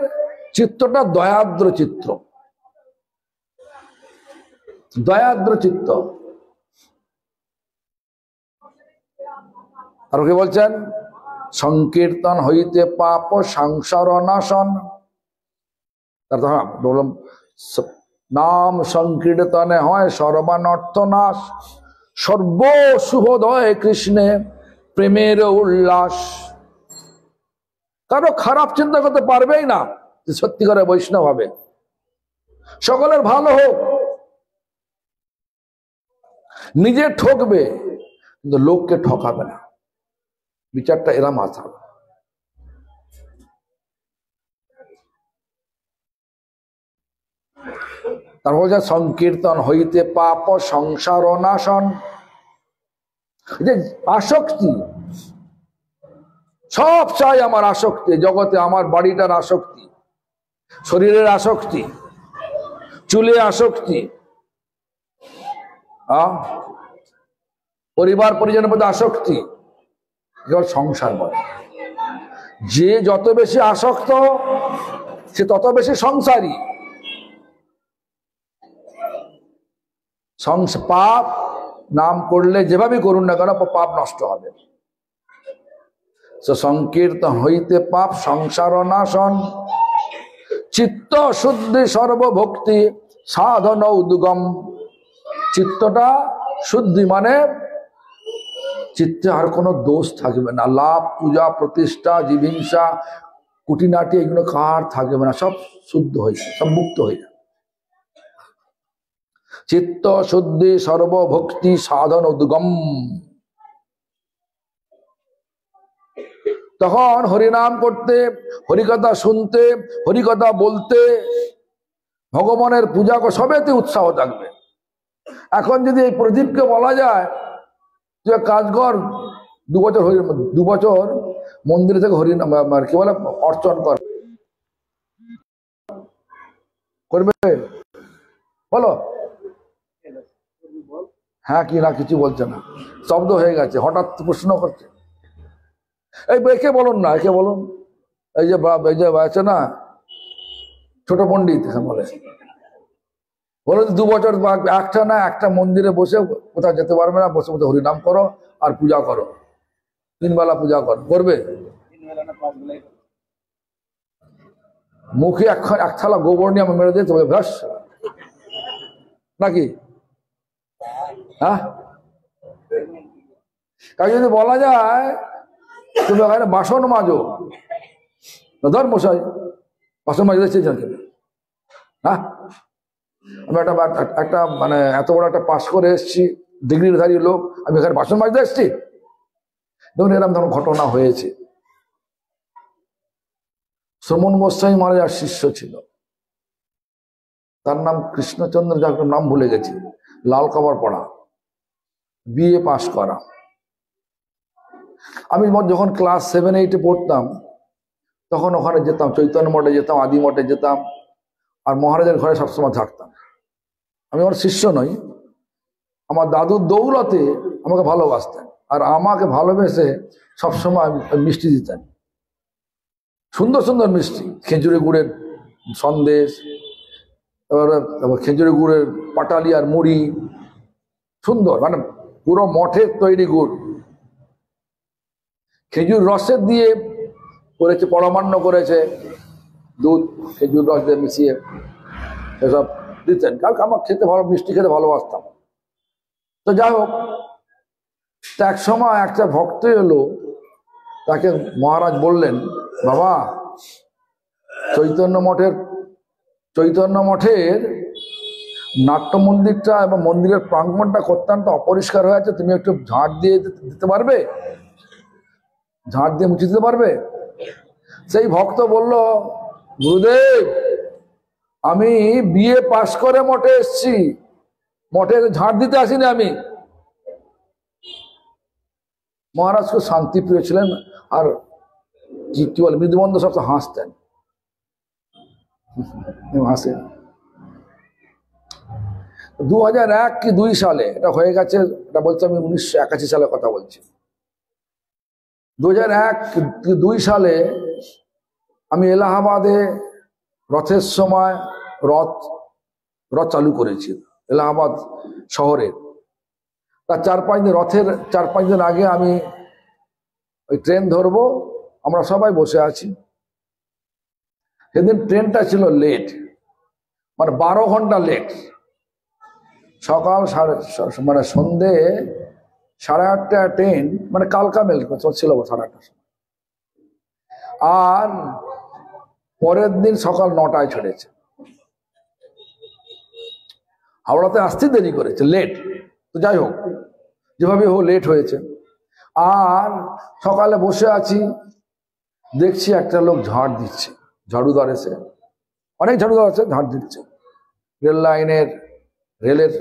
Speaker 1: চিত্তটা দয়াদ্র চিত্র, দয়াদ্র চিত্ত। আর কি বলছেন, সংকীর্তন হইতে পাপ সংসার নাশন। নাম সংকীর্তনে হয় সর্বানর্থ নাশ, সর্ব শুভোদয় কৃষ্ণে প্রেমের উল্লাস। কারো খারাপ চিন্তা করতে পারবেই না যে সত্যিকারের বৈষ্ণব হবে। সকলের ভালো হোক, নিজে ঠকবে কিন্তু লোককে ঠকাবে না। বিচারটা এরম আসা। তারপর যে সংকীর্তন হইতে পাপ সংসার নাশন, যে আসক্তি, সব চাই আমার আসক্তি, জগতে আমার বাড়িটার আসক্তি, শরীরের আসক্তি, চুলে আসক্তি, পরিবার পরিজনের মধ্যে আসক্তি, সংসার বলে। যে যত বেশি আসক্ত সে তত বেশি সংসারী। পাপ নাম করলে যেভাবে করুন না কেন পাপ নষ্ট হবে। সংকীর্তন হইতে পাপ সংসার নাশন, চিত্ত শুদ্ধি সর্বভক্তি সাধন উদ্গম। চিত্তটা শুদ্ধি মানে চিত্তে আর কোনো দোষ থাকবে না, লাভ পূজা প্রতিষ্ঠা জীবিংসা কুটিনাটি এগুলো কার থাকবে না, সব শুদ্ধ হয়ে যায়, সব মুক্ত হয়ে যায়। চিত্ত শুদ্ধি সর্বভক্তি সাধন উদ্গম। তখন হরিনাম করতে, হরিকথা শুনতে, হরিকথা বলতে, ভগবানের পূজা সবেতে উৎসাহ থাকবে। এখন যদি এই প্রদীপকে বলা যায় যে কাজ কর, 2 বছর মন্দিরে থেকে হরিনাম কি বলে অর্চন করবে, বলো হ্যাঁ কি না, কিছু বলছে না, শব্দ হয়ে গেছে, হঠাৎ প্রশ্ন করছে। এই একে বলুন না, একে বলুন, এই যে আছে না ছোট পণ্ডিত বলে, বলে 2 বছর একটা না একটা মন্দিরে বসে কোথাও যেতে পারবে না, বসে বসে হরিনাম করো আর পূজা করো, 3 বেলা পূজা করবে। মুখে এক থালা গোবর নিয়ে আমি মেরে দিয়ে তোমাকে ভ্যাস নাকি, হ্যাঁ? কাজে যদি বলা যায় তুমি ওখানে বাসন মাজো, ধর মশাই বাসন মাজতে চেয়েছেন কেন, হ্যাঁ? আমি একটা মানে এত বড় একটা পাস করে এসেছি, ডিগ্রিধারী লোক, আমি এখানে বাসন মাজতে এসেছি? দেখুন এরকম ধরনের ঘটনা হয়েছে। শ্রমণ গোস্বামী মহারাজার শিষ্য ছিল, তার নাম কৃষ্ণচন্দ্র, যার নাম ভুলে গেছি, লাল কাপড় পরা, বিএ পাস করা। আমি যখন ক্লাস 7-8 পড়তাম তখন ওখানে যেতাম, চৈতন্য মঠে যেতাম, আদি মঠে যেতাম, আর মহারাজের ঘরে সবসময় থাকতাম। আমি আমার শিষ্য নই, আমার দাদুর দৌলতে আমাকে ভালোবাসতেন, আর আমাকে ভালোবেসে সবসময় মিষ্টি দিতেন, সুন্দর সুন্দর মিষ্টি, খেজুরি গুড়ের সন্দেশ, তারপরে খেজুরি গুড়ের পাটালি আর মুড়ি, সুন্দর, মানে পুরো মঠের তৈরি গুড়, খেজুর রসের দিয়ে করেছে, পরমান্ন করেছে, দুধ খেজুর রস দিয়ে মিশিয়ে এসব দিতেন। কারণ আমার খেতে ভালো, মিষ্টি খেতে ভালোবাসতাম। তো যাই হোক, এক সময় একটা ভক্ত এলো, তাকে মহারাজ বললেন, বাবা চৈতন্য মঠের নাট্য মন্দিরটা এবং মন্দিরের প্রাঙ্গণটা অত্যন্ত অপরিষ্কার হয়ে আছে, তুমি একটু ঝাঁট দিয়ে দিতে পারবে, ঝাঁট দিয়ে মুছে দিতে পারবে? সেই ভক্ত বলল, গুরুদেব আমি বিএ পাশ করে মঠে এসছি, মঠে ঝাড় দিতে আসিনি আমি। মহারাজ খুব শান্তিপ্রিয় ছিলেন, আর কি বলে মৃদুমন্দ সব হাসতেন, হাসেন। 2001 কি 2 সালে এটা হয়ে গেছে, এটা বলছি আমি 1981 সালের কথা বলছি। 2001 কি 2 সালে আমি এলাহাবাদে রথের সময় রথ চালু করেছি এলাহাবাদ শহরে। তার 4-5 দিন, রথের 4-5 দিন আগে আমি ওই ট্রেন ধরবো, আমরা সবাই বসে আছি। সেদিন ট্রেনটা ছিল লেট, মানে 12 ঘন্টা লেট। সকাল মানে সন্ধে 8:30 ট্রেন, মানে কালকা মেল ছিল 8:30 সময়, আর পরের দিন সকাল 9টায় ছেড়েছে। হাওড়াতে আসতে দেরি করেছে, লেট। তো যাই হোক, যেভাবে হোক লেট হয়েছে। আর সকালে বসে আছি, দেখছি একটা লোক ঝাড় দিচ্ছে, ঝাড়ুদার এসে, অনেক ঝাড়ুদার আছে, ঝাড় দিচ্ছে রেল লাইনের, রেলের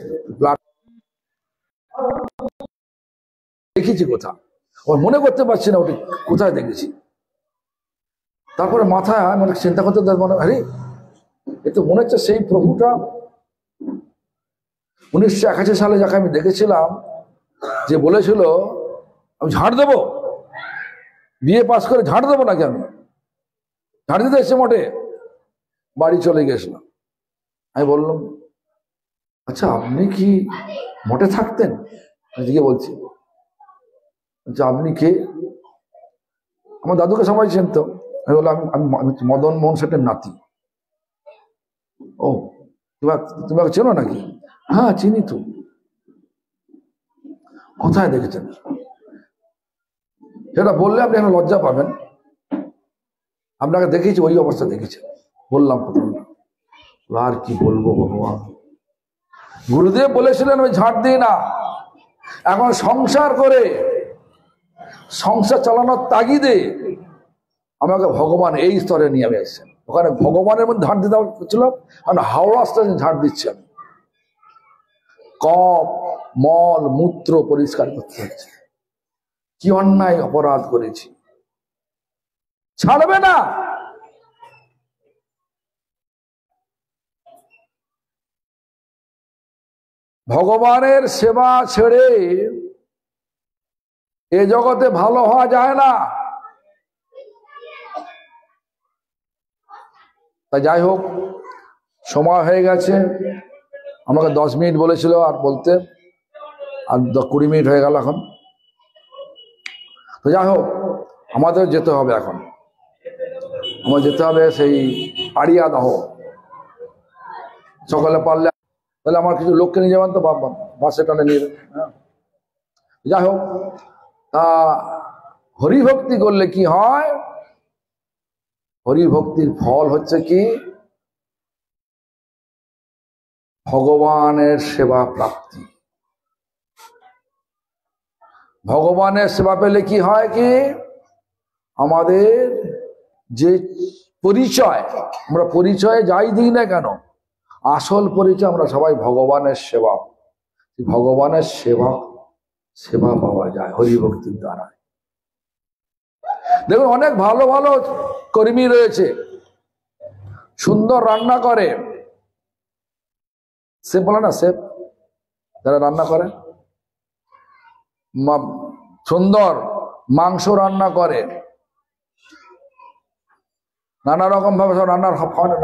Speaker 1: দেখেছি কোথা, মনে করতে পারছি না ওটি কোথায় দেখেছি। তারপরে মাথায় মানে চিন্তা করতে মনে, আরে এ তো মনে হচ্ছে সেই প্রভুটা 1981 সালে যাকে আমি দেখেছিলাম, যে বলেছিল আমি ঝাড় দেবো, বিএ পাস করে ঝাড় দেবো নাকি, আমি ঝাড় দিতে এসে মঠে। বাড়ি চলে গেছিলাম। আমি বললাম, আচ্ছা আপনি কি মঠে থাকতেন? আজকে বলছি, আচ্ছা আপনি কে? আমার দাদুকে সবাই চিনত। আমি বললাম, আমি মদন মোহন শেঠের নাতি। ও তুমি চেনো নাকি? হ্যাঁ চিনি তো। কোথায় দেখেছেন? সেটা বললে আপনি এখন লজ্জা পাবেন। আপনাকে দেখেছি, ওই অবস্থা দেখেছি। বললাম প্রথমটা, আর কি বলবো ভগবান। গুরুদেব বলেছিলেন ওই ঝাড় দিই না। এখন সংসার করে, সংসার চালানোর তাগিদে আমাকে ভগবান এই স্তরে নিয়ে এসেছেন। ওখানে ভগবানের মধ্যে ঝাড় দিতে হচ্ছিল, আর হাওড়া স্টেশনে ঝাড় দিচ্ছি আমি। কপ মল মূত্র পরিষ্কার করতে হচ্ছে। কি অন্যায় অপরাধ করেছি, ছাড়বে না। ভগবানের সেবা ছেড়ে এ জগতে ভালো হওয়া যায় না। তাই যাই হোক, সময় হয়ে গেছে। আমাকে 10 মিনিট বলেছিল আর বলতে, আর 20 মিনিট হয়ে গেল এখন। তো যাই হোক, আমাদের যেতে হবে এখন। আমার যেতে হবে সেই আড়িয়াদহ। সকালে পারলে তাহলে আমার কিছু লোককে নিয়ে যাবেন তো, বাসে টানে নিয়ে। যাই হোক, তা হরিভক্তি করলে কি হয়? হরিভক্তির ফল হচ্ছে কি? ভগবানের সেবা প্রাপ্তি। ভগবানের সেবা পেলে কি হয় কি? আমাদের যে পরিচয়, আমরা পরিচয়ে যাই দিই না কেন, আসল পরিচয় আমরা সবাই ভগবানের সেবা। ভগবানের সেবা পাওয়া যায় হরিভক্তির দ্বারা। দেখুন, অনেক ভালো ভালো কর্মী রয়েছে, সুন্দর রান্না করে। শেফ বলে না, শেফ যারা রান্না করে, সুন্দর মাংস রান্না করে, নানা রকম ভাবে সব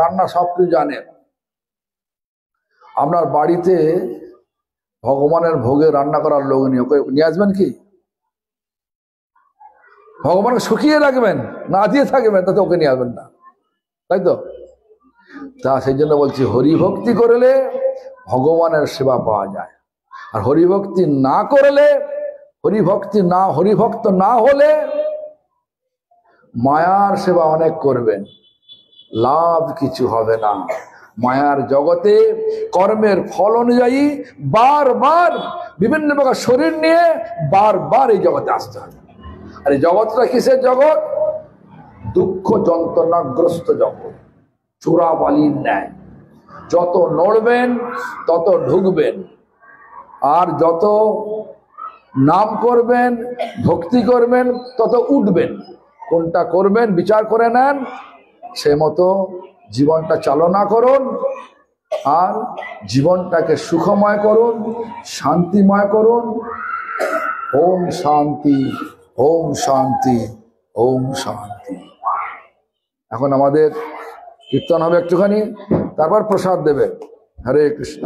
Speaker 1: রান্না সব কিছু জানে। আপনার বাড়িতে ভগবানের ভোগে রান্না করার লোক নিয়ে ওকে নিয়ে আসবেন কি? ভগবানকে শুকিয়ে রাখবেন, না দিয়ে থাকবেন, তাতে ওকে নিয়ে আসবেন না, তাই তো? তা সেই জন্য বলছি, হরিভক্তি করলে ভগবানের সেবা পাওয়া যায়। আর হরিভক্তি না করলে, হরিভক্ত না হলে মায়ার সেবা অনেক করবেন, লাভ কিছু হবে না। মায়ার জগতে কর্মের ফল অনুযায়ী বারবার বিভিন্ন প্রকার শরীর নিয়ে বারবার এই জগতে আসতে হবে। আর এই জগৎটা কিসের জগৎ? দুঃখ যন্ত্রণাগ্রস্ত জগৎ, চোরাবালির ন্যায়। যত নড়বেন তত ঢুকবেন, আর যত নাম করবেন, ভক্তি করবেন, তত উঠবেন। কোনটা করবেন বিচার করে নেন, সে মতো জীবনটা চালনা করুন, আর জীবনটাকে সুখময় করুন, শান্তিময় করুন। ওম শান্তি, ওম শান্তি, ওম শান্তি। এখন আমাদের কীর্তন হবে একটুখানি, তারপর প্রসাদ দেবে। হরে কৃষ্ণ।